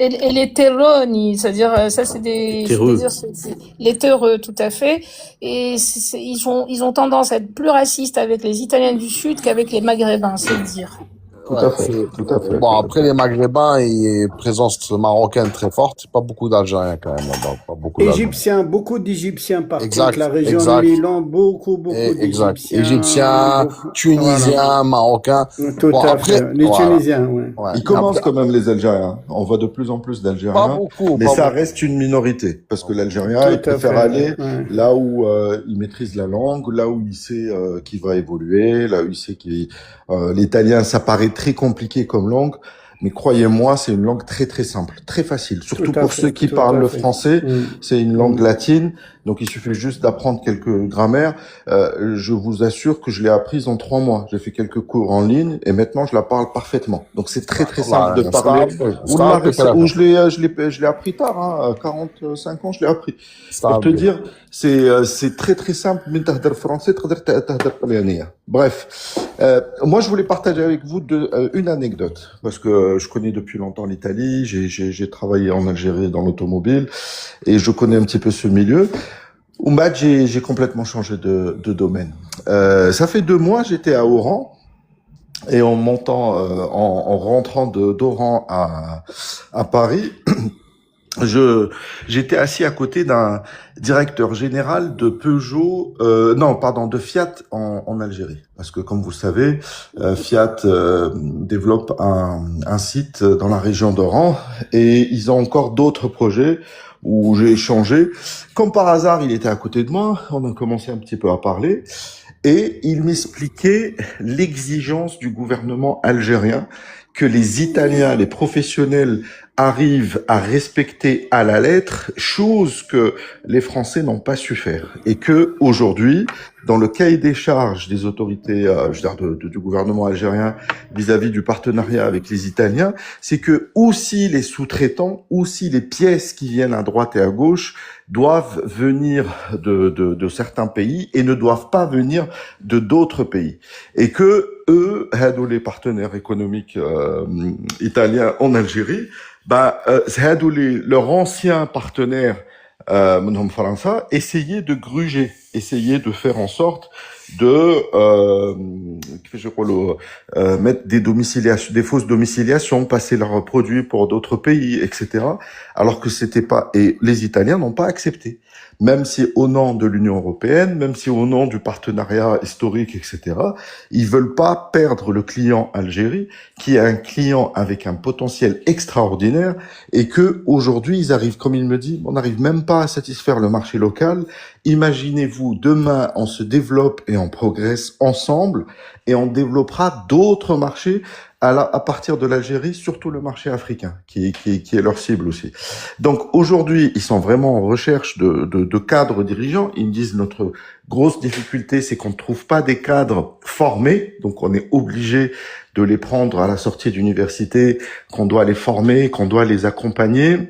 Et les terroni, c'est-à-dire ça c'est des, terreux. les terreux, tout à fait. Et ils ont tendance à être plus racistes avec les Italiens du Sud qu'avec les Maghrébins, c'est le dire. Tout Ouais, à fait, tout à fait. bon, après, les Maghrébins, il y a une présence marocaine très forte. Pas beaucoup d'Algériens, quand même, là-bas. Pas beaucoup d'Algériens. Égyptiens, beaucoup d'Égyptiens par contre. Exact, La région de exact. Milan, beaucoup Exact. d'Égyptiens. Égyptiens, Voilà. Tunisiens, Marocains. Tout Bon, à après, fait. Les voilà. Tunisiens, oui. Ouais. Ils commencent Après, quand même les Algériens. On voit de plus en plus pas d'Algériens, beaucoup, mais pas ça beaucoup. reste une minorité parce que l'Algérien, il Tout à préfère fait. aller Ouais. là où il maîtrise la langue, là où il sait qu'il va évoluer, là où il sait qu'il l'italien, ça paraît très compliqué comme langue. Mais croyez-moi, c'est une langue très simple, très facile. Surtout Tout à pour fait, ceux qui tout parlent à le fait. français, c'est une langue Mm. latine, donc il suffit juste d'apprendre quelques grammaires. Je vous assure que je l'ai apprise en 3 mois. J'ai fait quelques cours en ligne et maintenant je la parle parfaitement. Donc c'est très simple de parler. Ou je l'ai appris tard, hein, 45 ans je l'ai appris. Pour te dire, c'est très simple. من تهدر فرنسي تقدر تهدر طليانية. Bref, moi je voulais partager avec vous une anecdote parce que je connais depuis longtemps l'Italie. J'ai travaillé en Algérie dans l'automobile et je connais un petit peu ce milieu. Oumad, j'ai complètement changé de domaine. Ça fait 2 mois, j'étais à Oran. Et en montant, en rentrant d'Oran à Paris, j'étais assis à côté d'un directeur général de Peugeot, de Fiat en Algérie. Parce que comme vous le savez, Fiat développe un site dans la région d'Oran et ils ont encore d'autres projets où j'ai échangé. Comme par hasard, il était à côté de moi, on a commencé un petit peu à parler. Et il m'expliquait l'exigence du gouvernement algérien que les Italiens, les professionnels arrivent à respecter à la lettre, chose que les Français n'ont pas su faire. Et que aujourd'hui, dans le cahier des charges des autorités, du gouvernement algérien vis-à-vis du partenariat avec les Italiens, c'est que aussi les sous-traitants, aussi les pièces qui viennent à droite et à gauche doivent venir de certains pays et ne doivent pas venir de d'autres pays. Et que eux, les partenaires économiques italiens en Algérie, هادو leurs anciens partenaires منهم فرنسا essayaient de gruger, essayaient de faire en sorte de كيفاش يقولوا mettre des fausses domiciliations, passer leurs produits pour d'autres pays, etc. Alors que c'était pas, et les Italiens n'ont pas accepté. Même si au nom de l'Union européenne, même si au nom du partenariat historique, etc., ils veulent pas perdre le client Algérie, qui est un client avec un potentiel extraordinaire, et que aujourd'hui ils arrivent, comme il me dit, on n'arrive même pas à satisfaire le marché local. Imaginez-vous, demain on se développe et on progresse ensemble, et on développera d'autres marchés à partir de l'Algérie, surtout le marché africain, qui est leur cible aussi. Donc aujourd'hui, ils sont vraiment en recherche de cadres dirigeants. Ils me disent notre grosse difficulté, c'est qu'on ne trouve pas des cadres formés, donc on est obligé de les prendre à la sortie d'université, qu'on doit les former, qu'on doit les accompagner.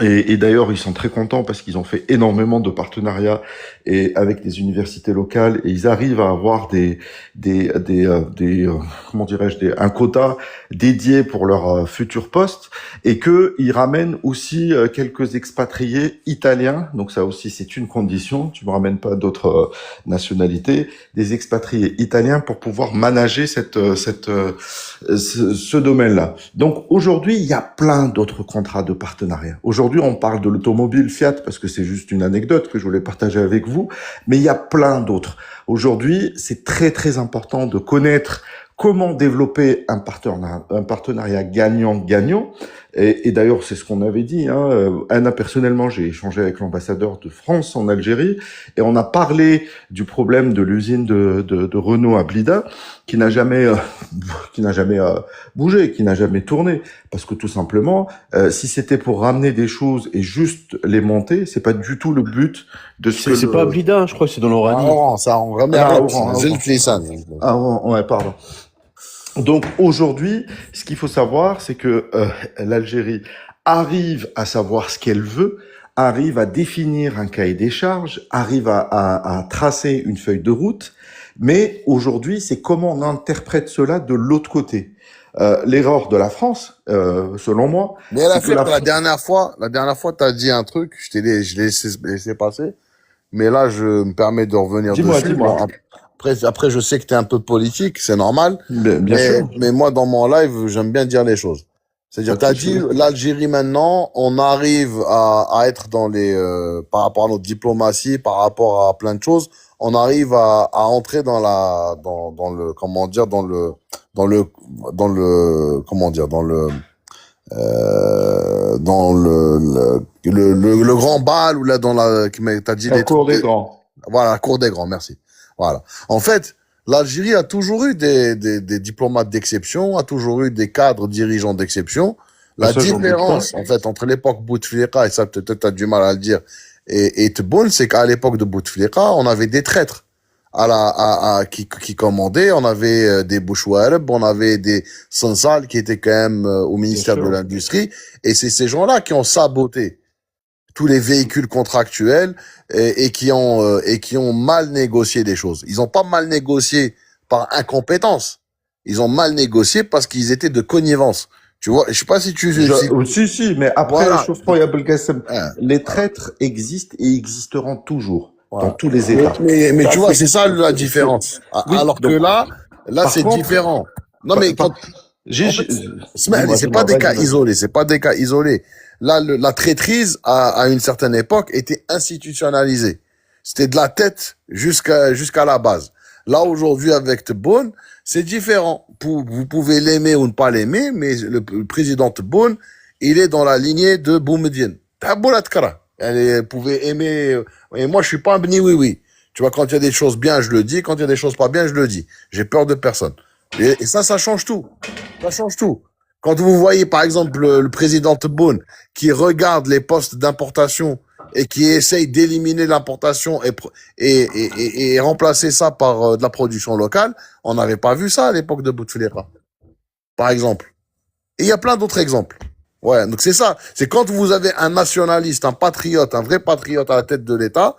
Et d'ailleurs, ils sont très contents parce qu'ils ont fait énormément de partenariats et avec des universités locales, et ils arrivent à avoir comment dirais-je, un quota dédié pour leur futur poste, et que ils ramènent aussi quelques expatriés italiens. Donc ça aussi, c'est une condition. Tu me ramènes pas d'autres nationalités, des expatriés italiens pour pouvoir manager ce domaine-là. Donc aujourd'hui, il y a plein d'autres contrats de partenariat. Aujourd'hui, on parle de l'automobile Fiat parce que c'est juste une anecdote que je voulais partager avec vous, mais il y a plein d'autres. Aujourd'hui, c'est très très important de connaître comment développer un partenariat gagnant-gagnant. Et d'ailleurs, c'est ce qu'on avait dit. Anna, personnellement, j'ai échangé avec l'ambassadeur de France en Algérie, et on a parlé du problème de l'usine de Renault à Blida, qui n'a jamais bougé, qui n'a jamais tourné, parce que tout simplement, si c'était pour ramener des choses et juste les monter, c'est pas du tout le but de ce que C'est pas à Blida, je crois que c'est dans l'Oranie. Oran, ça, on remet à Oran. Ouais, pardon. Donc aujourd'hui, ce qu'il faut savoir, c'est que l'Algérie arrive à savoir ce qu'elle veut, arrive à définir un cahier des charges, arrive à tracer une feuille de route, mais aujourd'hui, c'est comment on interprète cela de l'autre côté. L'erreur de la France, selon moi, mais la dernière fois, t'as dit un truc, je l'ai laissé passer, mais là, je me permets de revenir dessus. Dis-moi. Après, je sais que t'es un peu politique, c'est normal. Bien sûr. Mais moi, dans mon live, j'aime bien dire les choses. C'est-à-dire, t'as dit, l'Algérie maintenant, on arrive à être dans par rapport à notre diplomatie, par rapport à plein de choses, on arrive à entrer dans le grand bal, ou là, t'as dit la cour des grands. Voilà, la cour des grands, merci. Voilà. En fait, l'Algérie a toujours eu des diplomates d'exception, a toujours eu des cadres dirigeants d'exception. La différence, en fait, entre l'époque Bouteflika, et ça peut-être t'as du mal à le dire, et Tebboune, c'est qu'à l'époque de Bouteflika, on avait des traîtres qui commandaient, on avait des Bouchouareb, on avait des Sansal qui étaient quand même au ministère de l'Industrie, et c'est ces gens-là qui ont saboté tous les véhicules contractuels et qui ont mal négocié des choses. Ils ont pas mal négocié par incompétence. Ils ont mal négocié parce qu'ils étaient de connivence. Tu vois, je sais pas si Si, mais après, les traîtres existent et existeront toujours dans tous les États. Mais tu vois, c'est ça la différence. Oui, alors que là, c'est différent. Non, mais c'est pas des cas isolés, c'est pas des cas isolés. Là, la traîtrise, à une certaine époque, était institutionnalisée. C'était de la tête jusqu'à la base. Là, aujourd'hui, avec Tebboune, c'est différent. Vous pouvez l'aimer ou ne pas l'aimer, mais le président Tebboune, il est dans la lignée de Boumediene. Elle pouvait aimer, et moi, je suis pas un bni oui. Tu vois, quand il y a des choses bien, je le dis. Quand il y a des choses pas bien, je le dis. J'ai peur de personne. Et ça change tout. Ça change tout. Quand vous voyez, par exemple, le président Tebboune qui regarde les postes d'importation et qui essaye d'éliminer l'importation et remplacer ça par de la production locale, on n'avait pas vu ça à l'époque de Bouteflika, par exemple. Et il y a plein d'autres exemples. Ouais, donc c'est ça. C'est quand vous avez un nationaliste, un patriote, un vrai patriote à la tête de l'État,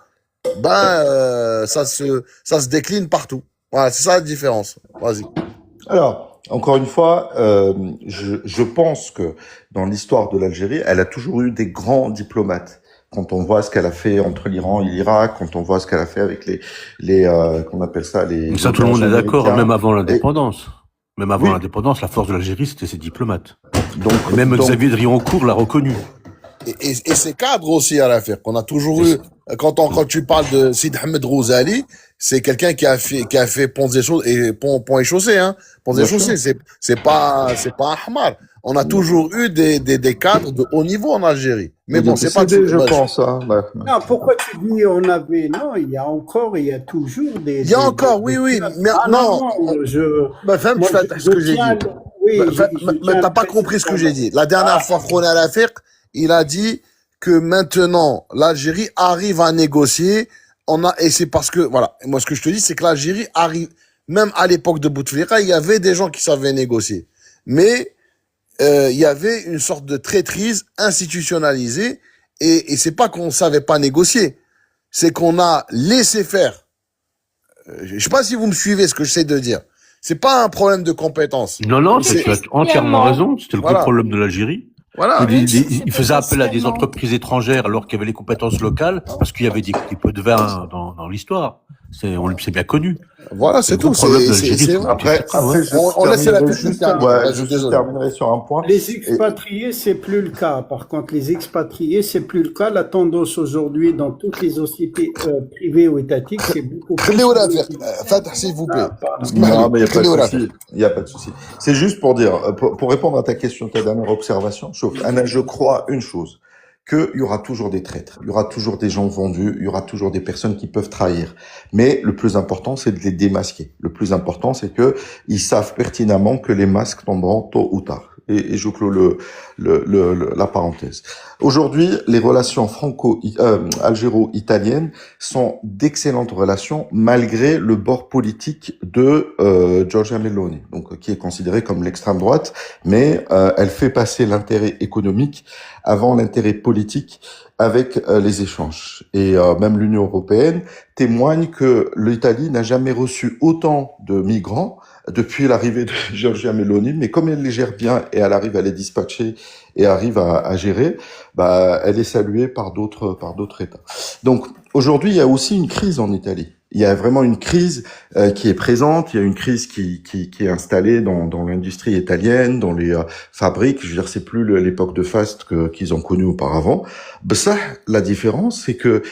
ça se décline partout. Voilà, c'est ça la différence. Vas-y. Alors, encore une fois, je pense que dans l'histoire de l'Algérie, elle a toujours eu des grands diplomates. Quand on voit ce qu'elle a fait entre l'Iran et l'Irak, quand on voit ce qu'elle a fait avec qu'on appelle ça, Mais ça, tout le monde est d'accord, américains. même avant Et, l'indépendance. Même avant oui, l'indépendance, la force de l'Algérie, c'était ses diplomates. donc, Même donc, Xavier de Rioncourt l'a reconnu. Et ces cadres aussi à l'affaire qu'on a toujours eu. Quand tu parles de Sid Ahmed Rouzali, c'est quelqu'un qui a fait Ponts et Chaussées, Pont et Chaussées, hein. Ponts et bien sûr. Chaussées, c'est pas un hamar. On a toujours eu des cadres de haut niveau en Algérie. Mais Il est bon, c'est pas décédé, je bah, pense. Hein. Non, pourquoi tu dis on avait... Non, il y a toujours il y a encore, oui, mais Ah non. non, Bah, femme, moi, tu fais ce que j'ai dit. oui, Mais t'as pas compris ce que j'ai dit. La dernière fois qu'on est à l'affaire, il a dit que maintenant, l'Algérie arrive à négocier. Et c'est parce que, voilà. Moi, ce que je te dis, c'est que l'Algérie arrive, même à l'époque de Bouteflika, il y avait des gens qui savaient négocier. Mais, il y avait une sorte de traîtrise institutionnalisée. Et c'est pas qu'on savait pas négocier. C'est qu'on a laissé faire. Je sais pas si vous me suivez ce que j'essaie de dire. C'est pas un problème de compétence. Non, C'est, tu as entièrement raison. C'était le gros voilà. problème de l'Algérie. Voilà. Il faisait appel à des entreprises étrangères alors qu'il y avait les compétences locales, parce qu'il y avait des pots de vin dans l'histoire. C'est bien connu. Voilà, C'est c'est le gros tout. problème de l'Algérie. Après, On laisse la piste terminer. ouais, Je suis je désolé. terminerai sur un point. Les Et, expatriés, c'est plus le cas. Par contre, les expatriés, c'est plus le cas. La tendance aujourd'hui dans toutes les sociétés privées ou étatiques, c'est beaucoup plus... خليه ولا فيق. Fatah, s'il vous plaît. pardon. non, mais il n'y a pas خليه de ولا souci. فيق. Il n'y a pas de souci. C'est juste pour dire, pour répondre à ta question, ta dernière observation, Anna, je crois une chose, qu'il y aura toujours des traîtres, il y aura toujours des gens vendus, il y aura toujours des personnes qui peuvent trahir. Mais le plus important, c'est de les démasquer. Le plus important, c'est que ils savent pertinemment que les masques tomberont tôt ou tard. Et je clôt la parenthèse. Aujourd'hui, les relations algéro-italiennes sont d'excellentes relations malgré le bord politique de Giorgia Meloni, donc qui est considérée comme l'extrême droite, mais elle fait passer l'intérêt économique avant l'intérêt politique avec les échanges. Et même l'Union européenne témoigne que l'Italie n'a jamais reçu autant de migrants depuis l'arrivée de Giorgia Meloni, mais comme elle les gère bien et elle arrive à les dispatcher et arrive à gérer, bah, elle est saluée par d'autres États. Donc, aujourd'hui, il y a aussi une crise en Italie. Il y a vraiment une crise qui est présente. Il y a une crise qui est installée dans l'industrie italienne, dans les fabriques. Je veux dire, c'est plus l'époque de faste qu'ils ont connue auparavant. Ben ça, la différence, c'est que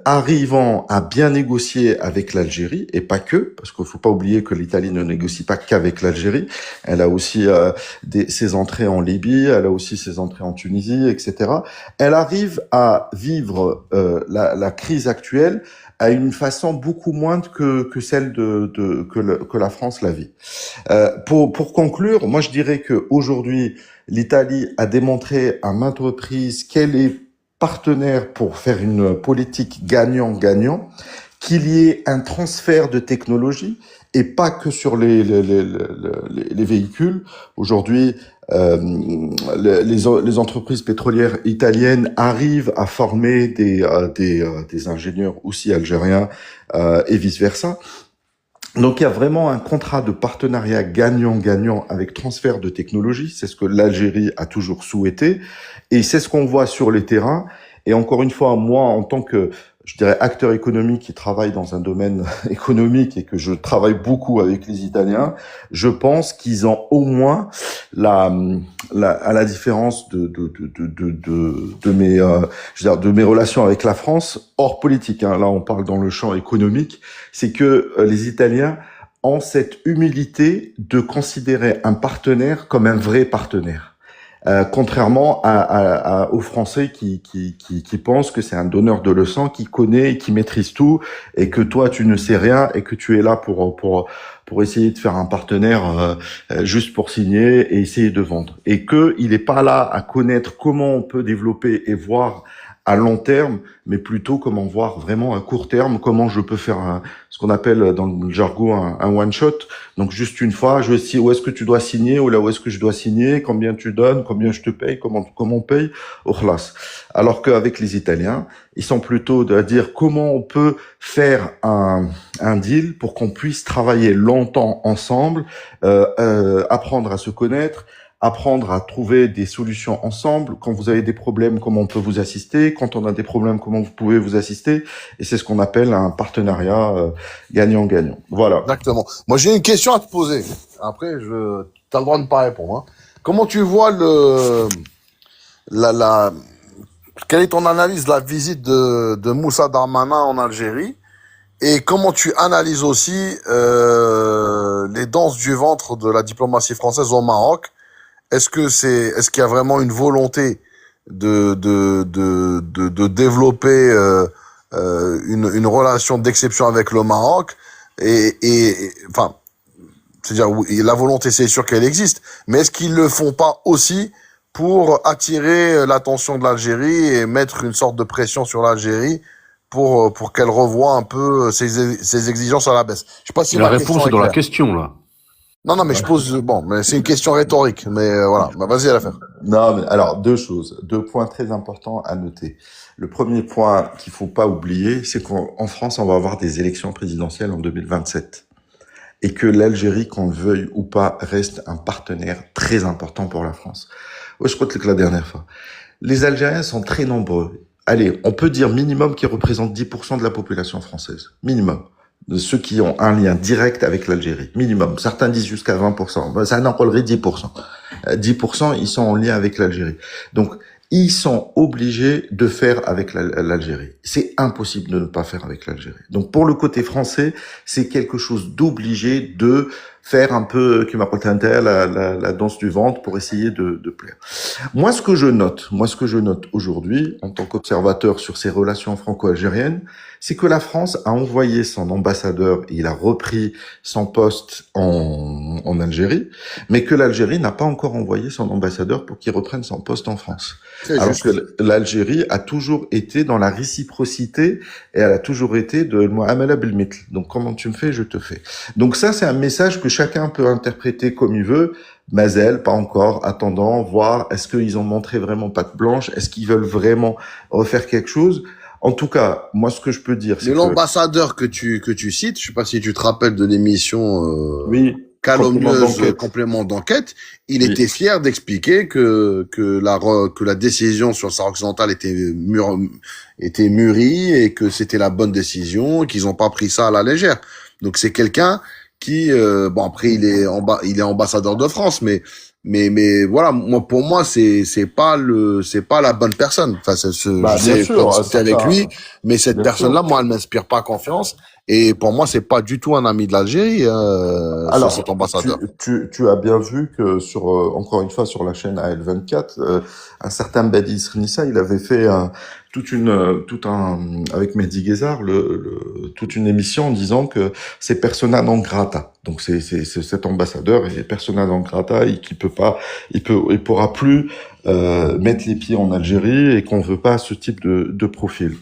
arrivant à bien négocier avec l'Algérie, et pas que, parce qu'il faut pas oublier que l'Italie ne négocie pas qu'avec l'Algérie. Elle a aussi ses entrées en Libye, elle a aussi ses entrées en Tunisie, etc. Elle arrive à vivre la crise actuelle à une façon beaucoup moindre que celle que la France la vit. Pour conclure, moi je dirais que aujourd'hui l'Italie a démontré à maintes reprises qu'elle est partenaire pour faire une politique gagnant-gagnant, qu'il y ait un transfert de technologie et pas que sur les véhicules. Aujourd'hui, les entreprises pétrolières italiennes arrivent à former des ingénieurs aussi algériens et vice versa. Donc il y a vraiment un contrat de partenariat gagnant-gagnant avec transfert de technologie. C'est ce que l'Algérie a toujours souhaité et c'est ce qu'on voit sur les terrains. Et encore une fois, moi, en tant que, je dirais, acteur économique qui travaille dans un domaine économique et que je travaille beaucoup avec les Italiens, je pense qu'ils ont au moins à la différence de mes relations avec la France hors politique. Hein, là, on parle dans le champ économique, c'est que les Italiens ont cette humilité de considérer un partenaire comme un vrai partenaire. Contrairement aux Français qui pensent que c'est un donneur de leçons, qui connaît et qui maîtrise tout, et que toi tu ne sais rien et que tu es là pour essayer de faire un partenaire juste pour signer et essayer de vendre, et que il est pas là à connaître comment on peut développer et voir à long terme, mais plutôt comment voir vraiment à court terme, comment je peux faire ce qu'on appelle dans le jargon un one shot. Donc juste une fois, je sais où est-ce que tu dois signer, ou là où est-ce que je dois signer, combien tu donnes, combien je te paye, comment on paye, au khlas. Alors qu'avec les Italiens, ils sont plutôt à dire comment on peut faire un deal pour qu'on puisse travailler longtemps ensemble, apprendre à se connaître, apprendre à trouver des solutions ensemble. Quand vous avez des problèmes, comment on peut vous assister. Quand on a des problèmes, comment vous pouvez vous assister. Et c'est ce qu'on appelle un partenariat gagnant-gagnant. Voilà. Exactement. Moi, j'ai une question à te poser. Après, t'as le droit de ne pas répondre. Hein. Comment tu vois quelle est ton analyse de la visite de Moussa Darmanin en Algérie? Et comment tu analyses aussi les danses du ventre de la diplomatie française au Maroc? Est-ce qu'il y a vraiment une volonté de développer une relation d'exception avec le Maroc enfin, c'est-à-dire oui, la volonté c'est sûr qu'elle existe, mais est-ce qu'ils le font pas aussi pour attirer l'attention de l'Algérie et mettre une sorte de pression sur l'Algérie pour qu'elle revoie un peu ses exigences à la baisse? Je sais pas si La ma réponse question est est dans la claire. question, là. Non, mais je pose, mais c'est une question rhétorique, mais voilà, bah, vas-y à la fin. Non, mais alors deux points très importants à noter. Le premier point qu'il faut pas oublier, c'est qu'en France, on va avoir des élections présidentielles en 2027. Et que l'Algérie, qu'on le veuille ou pas, reste un partenaire très important pour la France. Ouais, je crois que la dernière fois. Les Algériens sont très nombreux. Allez, on peut dire minimum qu'ils représentent 10% de la population française. Minimum. De ceux qui ont un lien direct avec l'Algérie. Minimum. Certains disent jusqu'à 20%. Ben, ça n'en collerait 10%. 10%, ils sont en lien avec l'Algérie. Donc, ils sont obligés de faire avec l'Algérie. C'est impossible de ne pas faire avec l'Algérie. Donc, pour le côté français, c'est quelque chose d'obligé de faire un peu, qui m'appelle la danse du ventre pour essayer de plaire. Moi, ce que je note aujourd'hui, en tant qu'observateur sur ces relations franco-algériennes, c'est que la France a envoyé son ambassadeur et il a repris son poste en Algérie, mais que l'Algérie n'a pas encore envoyé son ambassadeur pour qu'il reprenne son poste en France. C'est Alors juste. que l'Algérie a toujours été dans la réciprocité et elle a toujours été de mu'amala bil mithl. Donc comment tu me fais, je te fais. Donc ça, c'est un message que chacun peut interpréter comme il veut. Mazel, pas encore, attendant, voir est-ce qu'ils ont montré vraiment patte blanche, est-ce qu'ils veulent vraiment refaire quelque chose. En tout cas, moi, ce que je peux dire, c'est Mais que l'ambassadeur que tu cites, je sais pas si tu te rappelles de l'émission oui, calomnieuse complément d'enquête, il Oui. était fier d'expliquer que la décision sur le Sahara occidental était mûrie et que c'était la bonne décision, qu'ils ont pas pris ça à la légère. Donc c'est quelqu'un qui bon après il est ambassadeur de France, mais voilà, pour moi c'est pas la bonne personne. Enfin Bah, je bien sais sûr, discuter avec ça, lui, mais cette bien personne là sûr. moi elle m'inspire pas confiance et pour moi c'est pas du tout un ami de l'Algérie Alors, cet ambassadeur. tu as bien vu que sur encore une fois sur la chaîne AL24, un certain Badi Srnissa, il avait fait avec Mehdi Guezar, toute une émission en disant que c'est persona non grata. Donc c'est cet ambassadeur est persona non grata et il pourra plus mettre les pieds en Algérie et qu'on veut pas ce type de profil.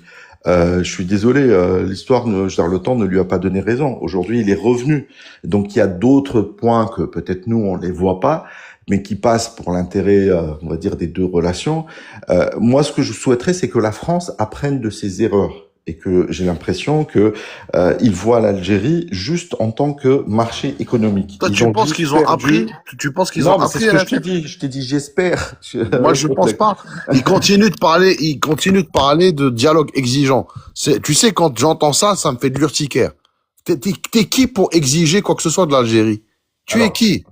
Je suis désolé, le temps ne lui a pas donné raison. Aujourd'hui, il est revenu. Donc, il y a d'autres points que peut-être nous, on les voit pas, mais qui passent pour l'intérêt, on va dire, des deux relations. Moi, ce que je souhaiterais, c'est que la France apprenne de ses erreurs. Et que j'ai l'impression que ils voient l'Algérie juste en tant que marché économique. Toi, Ils tu ont penses juste qu'ils ont perdu- appris? Tu penses qu'ils Non, ont mais c'est appris ce à que la je t'ai dit. Je t'ai dit, j'espère. Moi, je pense pas. Il continue de parler de dialogue exigeant. Tu sais, quand j'entends ça, ça me fait de l'urticaire. T'es qui pour exiger quoi que ce soit de l'Algérie? Tu es Alors, qui?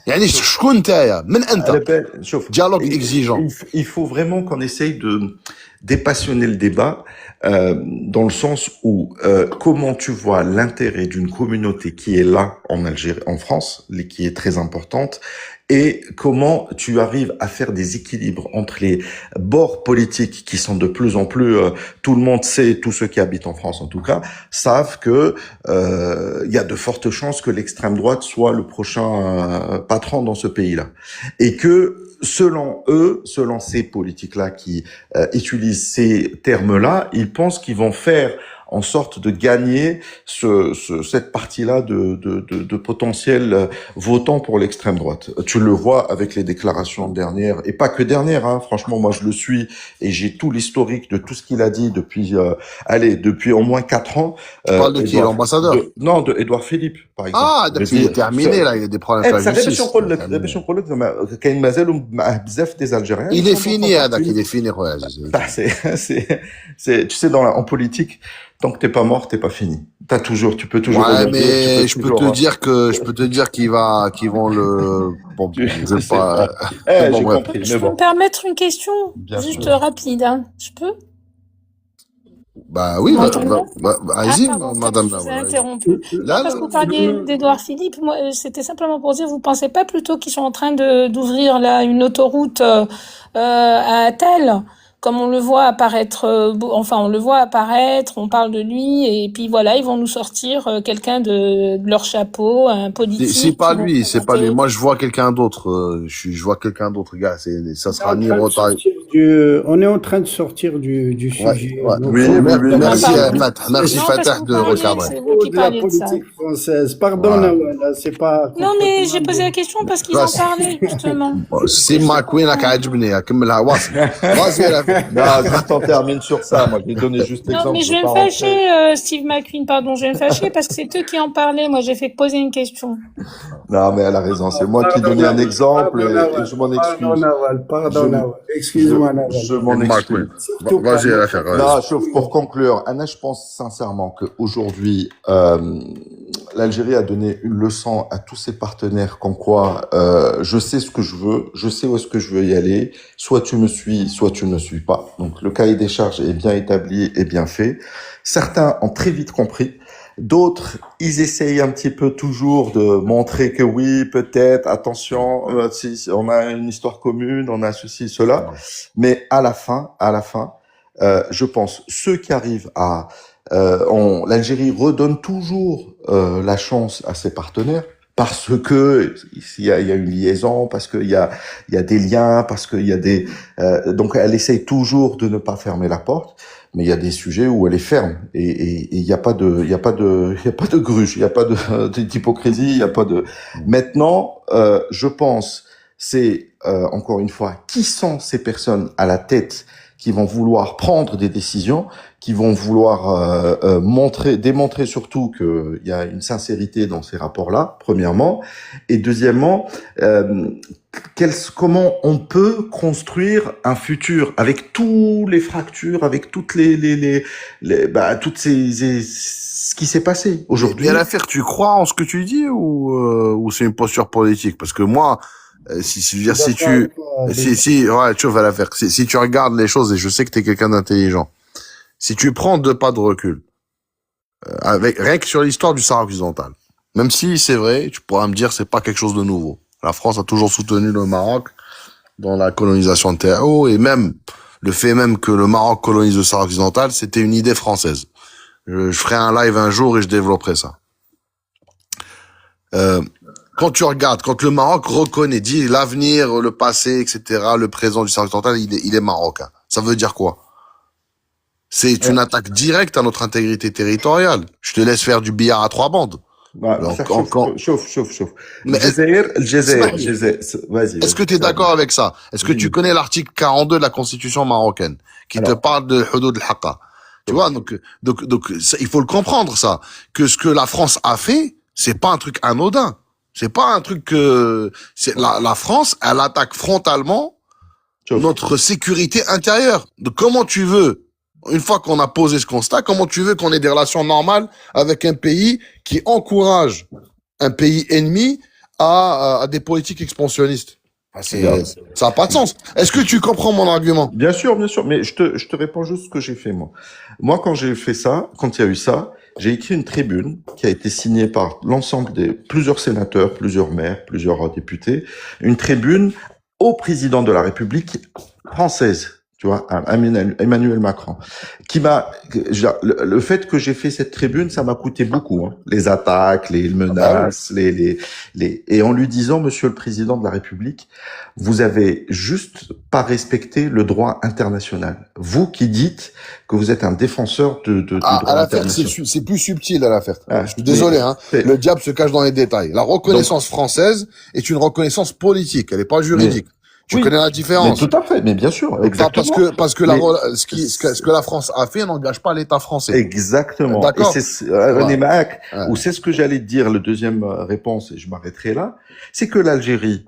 يعني شكون نتايا؟ من أنت؟ Dialogue exigeant. Il faut vraiment qu'on essaye de dépassionner le débat dans le sens où comment tu vois l'intérêt d'une communauté qui est là en Algérie, en France, qui est très importante, et comment tu arrives à faire des équilibres entre les bords politiques qui sont de plus en plus, tout le monde sait, tous ceux qui habitent en France en tout cas, savent que il y a de fortes chances que l'extrême droite soit le prochain patrons dans ce pays-là. Et que, selon eux, selon ces politiques-là qui utilisent ces termes-là, ils pensent qu'ils vont faire en sorte de gagner cette partie-là de potentiels votants pour l'extrême droite. Tu le vois avec les déclarations dernières, et pas que dernières, hein. Franchement, moi je le suis et j'ai tout l'historique de tout ce qu'il a dit depuis, depuis au moins 4 ans. Tu parles de qui, l'ambassadeur? Non, de Édouard Philippe, par exemple. Ah, depuis, il est terminé, là, il y a des problèmes avec la justice. Des Algériens. Il est fini, il est fini, ouais. Tu sais, en politique, tant que t'es pas mort, t'es pas fini. Tu peux toujours. Ouais, mais je peux te dire qu'ils vont le. Bon, je sais pas. J'ai compris. Je peux me permettre une question, juste rapide, hein. Je peux? Bah oui, allez-y, madame. Je vous ai interrompu. Parce que vous parliez d'Édouard Philippe, moi, c'était simplement pour dire, vous pensez pas plutôt qu'ils sont en train d'ouvrir là une autoroute à Tel, comme on le voit apparaître, on parle de lui, et puis voilà, ils vont nous sortir quelqu'un de leur chapeau, un politique. C'est pas lui. Moi, je vois quelqu'un d'autre. Je vois quelqu'un d'autre, gars. Ça sera ni Rotaille. On est en train de sortir du sujet. Ouais. Donc, Oui, merci Fatah de recadrer. C'est vous qui de la parliez de ça. politique française. Pardon, Nawal, c'est pas. Non, mais j'ai posé la question parce qu'ils en parlaient, justement. C'est McQueen qui a عجبني كملها واصل Non, juste on termine sur ça. Moi, je vais donner juste l'exemple. Non, mais je vais me fâcher, Steve McQueen, pardon, je vais me fâcher parce que c'est eux qui en parlaient. Moi, j'ai fait que poser une question. Non, mais elle a raison. C'est moi qui donnais un exemple et je m'en excuse. Pardon, Nawal. Excuse-moi, Nawal. Je m'en excuse. Vas-y, à la faire. Non, pour conclure, Anna, je pense sincèrement qu'aujourd'hui, l'Algérie a donné une leçon à tous ses partenaires comme quoi je sais ce que je veux, je sais où est-ce que je veux y aller, soit tu me suis, soit tu ne me suis pas. Donc le cahier des charges est bien établi et bien fait. Certains ont très vite compris. D'autres, ils essayent un petit peu toujours de montrer que oui, peut-être, attention, si on a une histoire commune, on a ceci, cela. Mais à la fin, je pense, ceux qui arrivent à... l'Algérie redonne toujours la chance à ses partenaires parce que il y a une liaison, parce qu'il y a des liens, parce qu'il y a des... donc elle essaye toujours de ne pas fermer la porte. Mais il y a des sujets où elle est ferme et il y a pas de gruge, il y a pas d'hypocrisie, il y a pas de. Maintenant, je pense, c'est encore une fois, qui sont ces personnes à la tête qui vont vouloir prendre des décisions, qui vont vouloir démontrer surtout qu'il y a une sincérité dans ces rapports-là, premièrement, et deuxièmement, comment on peut construire un futur avec tous les fractures, avec toutes toutes ce qui s'est passé aujourd'hui. Et à l'affaire, tu crois en ce que tu dis ou c'est une posture politique? Parce que moi, si tu vas la faire. Si tu regardes les choses, et je sais que t'es quelqu'un d'intelligent, si tu prends 2 pas de recul, rien que sur l'histoire du Sahara occidental, même si c'est vrai, tu pourras me dire c'est pas quelque chose de nouveau. La France a toujours soutenu le Maroc dans la colonisation de terre, et même le fait même que le Maroc colonise le Sahara occidental, c'était une idée française. Je ferai un live un jour et je développerai ça. Quand tu regardes, quand le Maroc reconnaît, dit l'avenir, le passé, etc., le présent du Sahara occidental, il est marocain. Ça veut dire quoi? C'est une attaque directe à notre intégrité territoriale. Je te laisse faire du billard à 3 bandes. Chauffe. Mais vas-y. Est-ce que tu es d'accord avec ça? Est-ce que tu connais l'article 42 de la Constitution marocaine qui te parle de Hudud al-Haqqa? Tu vois, donc ça, il faut le comprendre, ça. Que ce que la France a fait, c'est pas un truc anodin. C'est pas un truc que, la France, elle attaque frontalement notre sécurité intérieure. Donc comment tu veux, une fois qu'on a posé ce constat, comment tu veux qu'on ait des relations normales avec un pays qui encourage un pays ennemi à des politiques expansionnistes? Ça n'a pas de sens. Est-ce que tu comprends mon argument? Bien sûr, mais je te réponds juste ce que j'ai fait, moi. Moi, quand j'ai fait ça, quand il y a eu ça, j'ai écrit une tribune qui a été signée par l'ensemble plusieurs sénateurs, plusieurs maires, plusieurs députés, une tribune au président de la République française, tu vois, à Emmanuel Macron, le fait que j'ai fait cette tribune, ça m'a coûté beaucoup, hein. Les attaques, les Ah bah oui. menaces, et en lui disant, Monsieur le Président de la République, vous avez juste pas respecté le droit international. Vous qui dites que vous êtes un défenseur du À droit l'affaire, international. c'est plus subtil à l'affaire. Ah, Je suis désolé, hein. c'est- Le diable se cache dans les détails. La donc, reconnaissance française est une reconnaissance politique. Elle n'est pas mais, juridique. Tu oui, connais la mais différence. tout à fait, mais bien sûr, Pas parce exactement. que Mais ce que la France a fait n'engage pas l'État français. exactement. Et D'accord? René Ouais. Mac, Ouais. ou c'est ce que j'allais te dire, le deuxième réponse, et je m'arrêterai là, c'est que l'Algérie,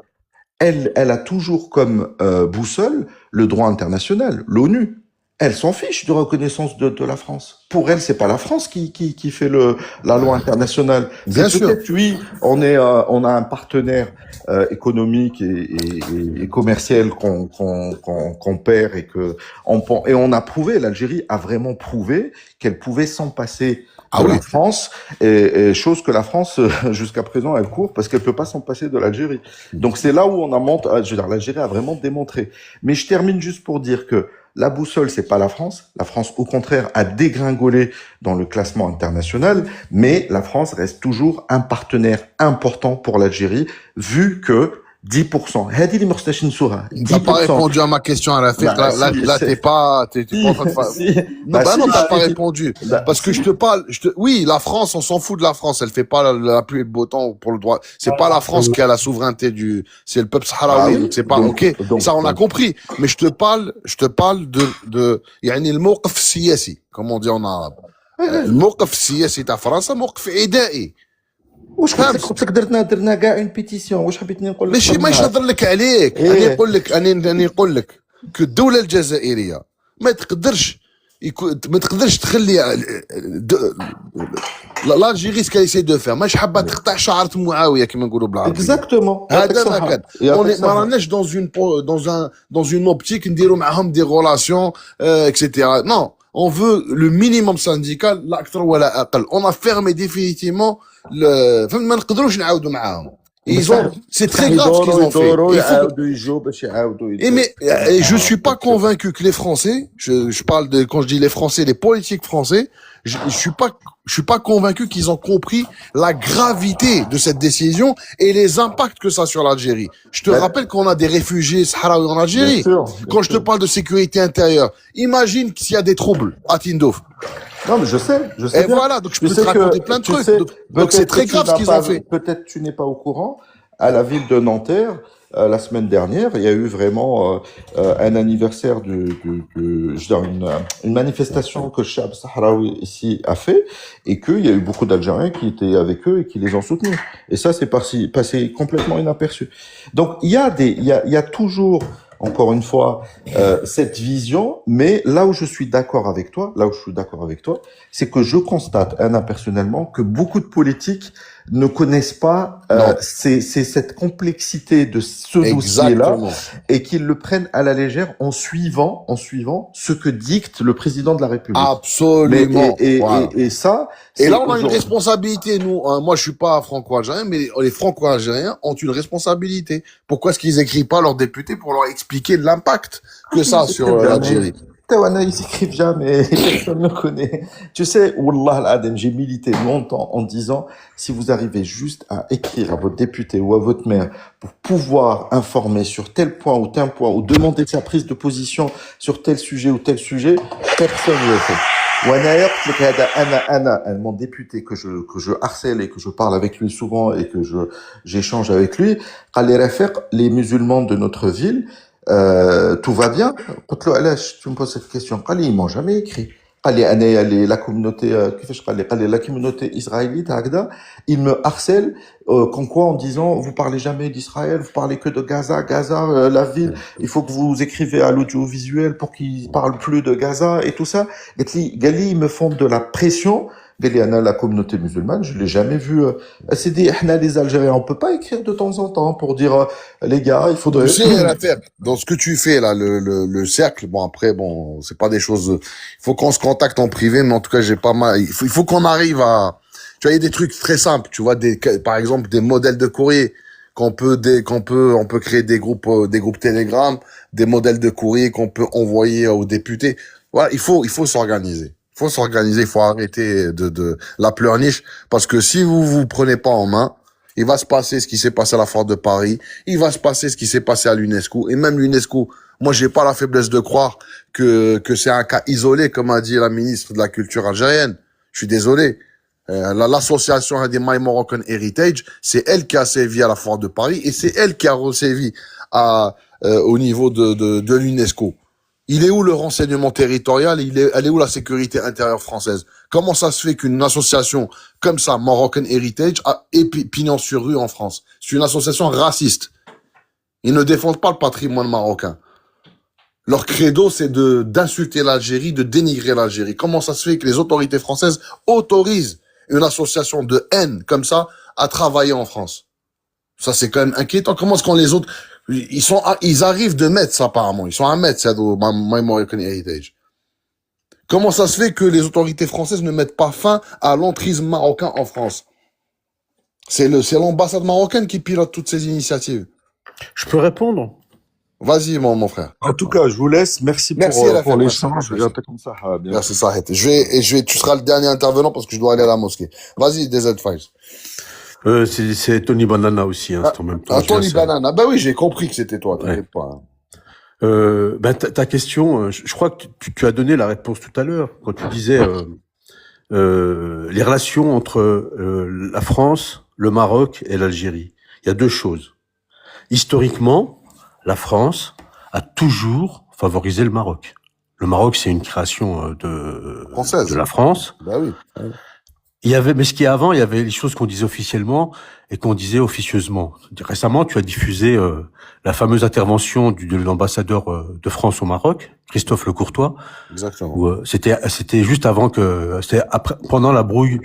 elle a toujours comme boussole le droit international, l'ONU. Elle s'en fiche de reconnaissance de la France. Pour elle, c'est pas la France qui fait la loi internationale. C'est Bien sûr. peut-être, oui, on a un partenaire économique et commercial qu'on perd et on a prouvé, l'Algérie a vraiment prouvé qu'elle pouvait s'en passer Ah de oui. la France, et chose que la France, jusqu'à présent, elle court parce qu'elle peut pas s'en passer de l'Algérie. Donc c'est là où je veux dire, l'Algérie a vraiment démontré. Mais je termine juste pour dire que la boussole, c'est pas la France. La France, au contraire, a dégringolé dans le classement international, mais la France reste toujours un partenaire important pour l'Algérie, vu que 10%. هذه اللي ما خصناش نسوها. T'as pas 10%. répondu à ma question à l'affaire. Bah, Là, t'es pas en train de faire. si, Non, bah, non, si, t'as pas si. répondu. Bah, Parce que si. je te parle, oui, la France, on s'en fout de la France. Elle fait pas la pluie et le beau temps pour le droit. C'est pas la France qui a la souveraineté c'est le peuple Ah sahraoui. oui, Donc c'est pas, donc, ok. Ça, on a compris. Mais je te parle يعني الموقف السياسي, comme on dit en arabe. الموقف السياسي تاع فرنسا موقف عدائي. واش فهمت؟ قلت لك درنا كاع اون بيتيسيون، واش حبيتني نقول لك؟ ماشي نهضر لك عليك. إيه. انا نقول لك كو الدولة الجزائرية ما تقدرش تخلي l'Algérie ce qu'elle essaie de faire مش حابة تقطع شعرة معاوية كما نقولوا بالعربية. اكزاكتومون. هذا ما كان. ما راناش dans une optique نديروا معاهم des relations etc. Non, on veut le minimum syndical لا أكثر ولا أقل. On a fermé définitivement فهمت, ما نقدروش نعاودوا معاهم. C'est très grave ce qu'ils ont fait. Mais je suis pas convaincu que les Français, je parle quand je dis les Français, les politiques français, je suis pas convaincu qu'ils ont compris la gravité de cette décision et les impacts que ça a sur l'Algérie. Je te rappelle qu'on a des réfugiés sahraouis en Algérie. Quand je te parle de sécurité intérieure, imagine s'il y a des troubles à Tindouf. Non, mais je sais. Et bien. voilà, donc je peux te raconter plein de trucs. Donc c'est très grave ce qu'ils ont fait. Peut-être tu n'es pas au courant. À la ville de Nanterre, la semaine dernière, il y a eu vraiment un anniversaire une manifestation que le Chab Sahraoui ici a fait, et qu'il y a eu beaucoup d'Algériens qui étaient avec eux et qui les ont soutenus. Et ça, c'est passé complètement inaperçu. Donc il y a toujours, encore une fois, cette vision, mais là où je suis d'accord avec toi, c'est que je constate, Anna, personnellement, que beaucoup de politiques ne connaissent pas c'est cette complexité de ce dossier-là, et qu'ils le prennent à la légère en suivant ce que dicte le président de la République. Absolument. Et ça. Et là, on a une responsabilité, nous. Moi, je suis pas franco-algérien, mais les franco-algériens ont une responsabilité. Pourquoi est-ce qu'ils écrivent pas leurs députés pour leur expliquer l'impact que ça a sur l'Algérie? Ils s'écrivent jamais, personne ne connaît. Tu sais, Wallah al-Adem, j'ai milité longtemps en disant, si vous arrivez juste à écrire à votre député ou à votre maire pour pouvoir informer sur tel point, ou demander sa prise de position sur tel sujet ou tel sujet, personne ne le fait. Mon député que je harcèle et que je parle avec lui souvent et que j'échange avec lui, les musulmans de notre ville, tout va bien. Tu me poses cette question. Ils m'ont jamais écrit. La communauté israélite, ils me harcèlent, comme quoi en disant, vous parlez jamais d'Israël, vous parlez que de Gaza, la ville, il faut que vous écrivez à l'audiovisuel pour qu'ils parlent plus de Gaza et tout ça. Gali, ils me font de la pression. La communauté musulmane, je l'ai jamais vu. C'est dit, les Algériens, on peut pas écrire de temps en temps pour dire, les gars, il faudrait. Tu sais, l'affaire, dans ce que tu fais là, le cercle. Bon, après, c'est pas des choses. Il faut qu'on se contacte en privé, mais en tout cas, j'ai pas mal. Il faut qu'on arrive à. Tu vois, il y a des trucs très simples. Tu vois, par exemple, des modèles de courrier on peut créer des groupes Telegram des modèles de courrier qu'on peut envoyer aux députés. Voilà, il faut s'organiser. Il faut s'organiser, il faut arrêter de la pleurniche, parce que si vous vous prenez pas en main, il va se passer ce qui s'est passé à la Foire de Paris, il va se passer ce qui s'est passé à l'UNESCO, et même l'UNESCO, moi j'ai pas la faiblesse de croire que c'est un cas isolé, comme a dit la ministre de la Culture algérienne. Je suis désolé. L'association des My Moroccan Heritage, c'est elle qui a sévi à la Foire de Paris, et c'est elle qui a resévi au niveau de l'UNESCO. Il est où le renseignement territorial? Elle est où la sécurité intérieure française? Comment ça se fait qu'une association comme ça, Moroccan Heritage, ait pignon sur rue en France? C'est une association raciste. Ils ne défendent pas le patrimoine marocain. Leur credo, c'est d'insulter l'Algérie, de dénigrer l'Algérie. Comment ça se fait que les autorités françaises autorisent une association de haine comme ça à travailler en France? Ça, c'est quand même inquiétant. Comment est-ce qu'on les autres, ils arrivent de mettre ça apparemment. Ils sont à mettre ça au My Moroccan Heritage. Comment ça se fait que les autorités françaises ne mettent pas fin à l'entrisme marocain en France? C'est l'ambassade marocaine qui pilote toutes ces initiatives. Je peux répondre? Vas-y, mon frère. En tout cas, je vous laisse. Merci Merci, pour Rafik. l'échange. Merci. Comme ça, bien. Merci, Sahet. Tu seras le dernier intervenant parce que je dois aller à la mosquée. Vas-y, DZ Files. C'est Tony Banana aussi, hein, c'est en même temps. Tony Banana. Bah oui, j'ai compris que c'était toi, t'inquiète pas. Ta question, je crois que tu as donné la réponse tout à l'heure quand tu disais les relations entre la France, le Maroc et l'Algérie. Il y a deux choses. Historiquement, la France a toujours favorisé le Maroc. Le Maroc, c'est une création de la France. Bah oui. Mais ce qu'il y a avant, il y avait les choses qu'on disait officiellement et qu'on disait officieusement. Récemment, tu as diffusé la fameuse intervention de l'ambassadeur de France au Maroc, Christophe Lecourtois. Exactement. Où c'était juste avant c'était pendant la brouille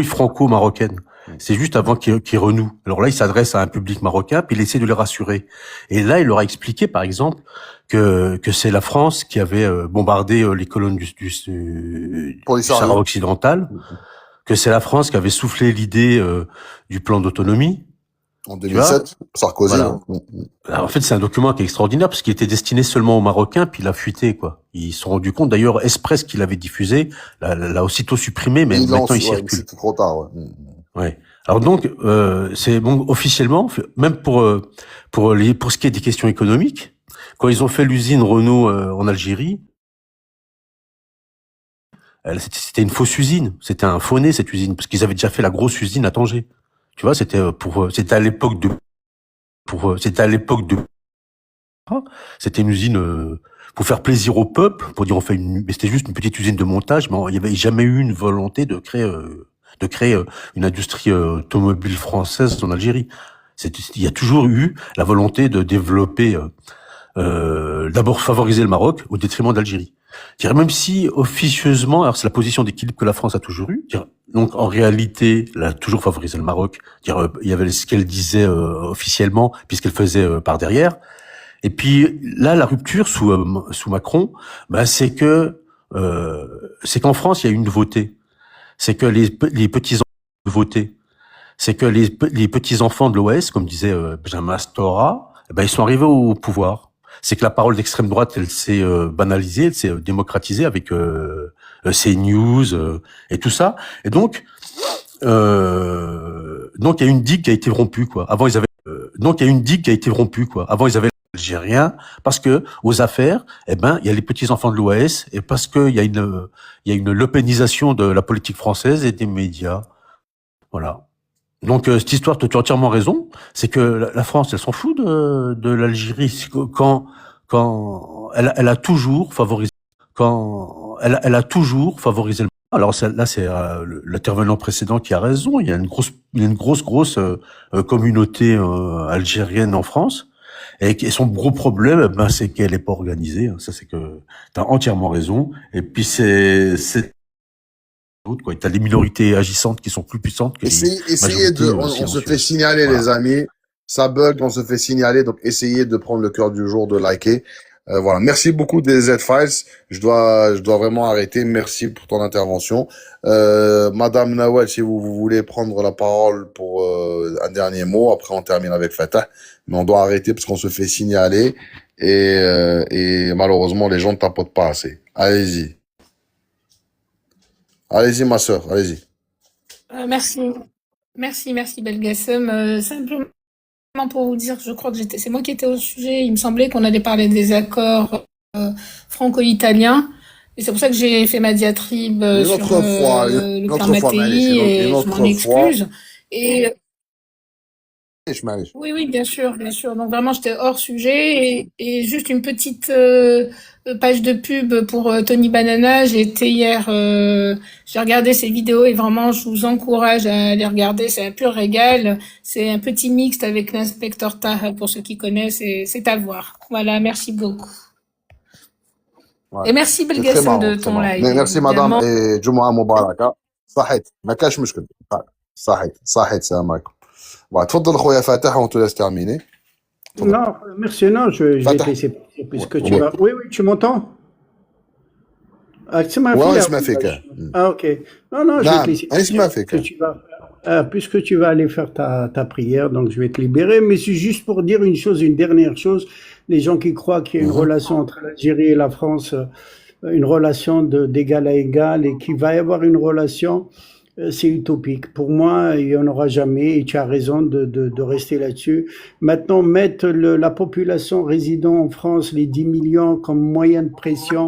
franco-marocaine. C'est juste avant qu'il renoue. Alors là, il s'adresse à un public marocain, puis il essaie de les rassurer. Et là, il leur a expliqué, par exemple, que c'est la France qui avait bombardé les colonnes du Sahara occidental, que c'est la France qui avait soufflé l'idée du plan d'autonomie. En 2007, Sarkozy. Voilà. Alors, en fait, c'est un document qui est extraordinaire parce qu'il était destiné seulement aux Marocains, puis il a fuité, quoi. Ils se sont rendus compte, d'ailleurs, Express qui l'avait diffusé, l'a aussitôt supprimé, mais maintenant il circule. C'était trop tard, ouais. Ouais. Alors donc, c'est bon officiellement, même pour ce qui est des questions économiques, quand ils ont fait l'usine Renault en Algérie, c'était une fausse usine, c'était un faux nez cette usine, parce qu'ils avaient déjà fait la grosse usine à Tanger. Tu vois, c'était à l'époque de, c'était une usine pour faire plaisir au peuple, pour dire mais c'était juste une petite usine de montage, mais il n'y avait jamais eu une volonté de créer une industrie automobile française en Algérie. Il y a toujours eu la volonté de développer, d'abord favoriser le Maroc au détriment d'Algérie. Même si officieusement, alors c'est la position d'équilibre que la France a toujours eue. Donc en réalité, elle a toujours favorisé le Maroc. Il y avait ce qu'elle disait officiellement, puis ce qu'elle faisait par derrière. Et puis là, la rupture sous Macron, c'est qu'en France, il y a une nouveauté. C'est que les petits enfants de voter, c'est que les petits enfants de l'OS, comme disait Benjamin Stora, ils sont arrivés au pouvoir. C'est que la parole d'extrême droite, elle s'est banalisée, elle s'est démocratisée avec CNews et tout ça. Et donc il y a une digue qui a été rompue, quoi. Avant ils avaient Algériens, parce que aux affaires, il y a les petits enfants de l'OAS, et parce que il y a une lepénisation de la politique française et des médias. Voilà. Donc cette histoire, tu as entièrement raison, c'est que la France, elle s'en fout de l'Algérie quand elle a toujours favorisé le. Alors là, c'est l'intervenant précédent qui a raison. Il y a une grosse communauté algérienne en France. Et son gros problème, c'est qu'elle est pas organisée. Ça, c'est que t'as entièrement raison. Et puis c'est quoi. T'as des minorités agissantes qui sont plus puissantes que essayez on se fait signaler, voilà. Les amis. Ça bug, on se fait signaler. Donc, essayez de prendre le cœur du jour, de liker. Voilà. Merci beaucoup des Z-Files. Je dois vraiment arrêter. Merci pour ton intervention. Madame Nawal, si vous voulez prendre la parole pour un dernier mot. Après, on termine avec Fatah. Mais on doit arrêter parce qu'on se fait signaler. et malheureusement, les gens ne tapotent pas assez. Allez-y. Allez-y, ma sœur, allez-y. Merci. Merci Belgacem. Simplement pour vous dire, je crois que c'est moi qui étais au sujet. Il me semblait qu'on allait parler des accords franco-italiens. Et c'est pour ça que j'ai fait ma diatribe Une sur autre fois, le une plan autre fois, Mattei et une je autre m'en fois. excuse. Et معليش. oui, bien sûr, bien sûr. Donc vraiment, j'étais hors sujet et juste une petite page de pub pour Tony Banana. J'étais hier, j'ai regardé ses vidéos et vraiment, je vous encourage à les regarder. C'est un pur régal. C'est un petit mixte avec l'inspecteur Taha pour ceux qui connaissent et c'est à voir. Voilà, merci beaucoup. Ouais. Et merci C'est très Belgacem marrant, de très ton marrant. live, Merci madame évidemment. et Jumu'ah Mubaraka. صحيت ما كاش مشكل. صحيت السلام عليكم. Bon, تفضل خويا فاتح, on te laisse terminer. تفضل. Non, merci. Non, je vais te فاتح. laisser partir puisque tu Ouais. vas. Oui, tu m'entends? Ah, tu m'as Ouais, fait نسمع فيك. Ah, ok. Non, je vais te نعم, laisser نسمع partir فيك. puisque tu vas aller faire ta prière, donc je vais te libérer. Mais c'est juste pour dire une chose, une dernière chose. Les gens qui croient qu'il y a une relation entre l'Algérie et la France, une relation d'égal à égal et qu'il va y avoir une relation, c'est utopique. Pour moi, il n'y en aura jamais et tu as raison de rester là-dessus. Maintenant, mettre la population résidant en France, les 10 millions, comme moyen de pression,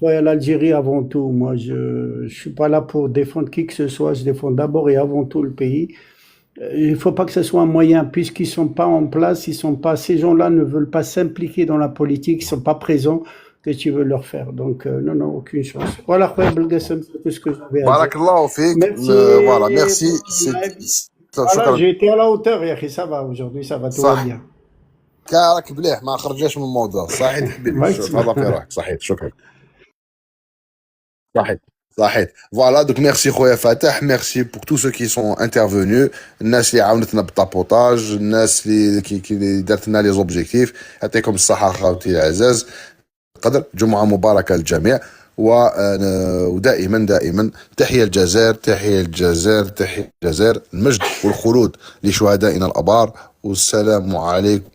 ouais, l'Algérie avant tout. Moi, je suis pas là pour défendre qui que ce soit. Je défends d'abord et avant tout le pays. Il faut pas que ce soit un moyen, puisqu'ils sont pas en place, ces gens-là ne veulent pas s'impliquer dans la politique, ils sont pas présents, que tu veux leur faire. Donc, non, aucune chance. Voilà, Khoya Belgassem, c'est tout ce que j'avais à بارك dire. الله فيك. Merci. Voilà, merci. Voilà, شكرا. j'ai été à la hauteur, Yahi, ça va, aujourd'hui, ça va, tout va صح. bien. كارك بليح ما خرجاش من الموضوع. صحيت حبيبي. Ouais, تهلا في روحك. صحيت, شكرا. صحيت. Voilà, donc merci خويا فاتح, merci pour tous ceux qui sont intervenus, الناس اللي عاونتنا بالطابوتاج, الناس اللي دارت لنا لي زوبجيكتيف, يعطيكم الصحة خوتي العزاز. قدر جمعة مباركة للجميع, ودائما تحية الجزائر, تحية الجزائر, تحية الجزائر, المجد والخلود لشهدائنا الأبرار, والسلام عليكم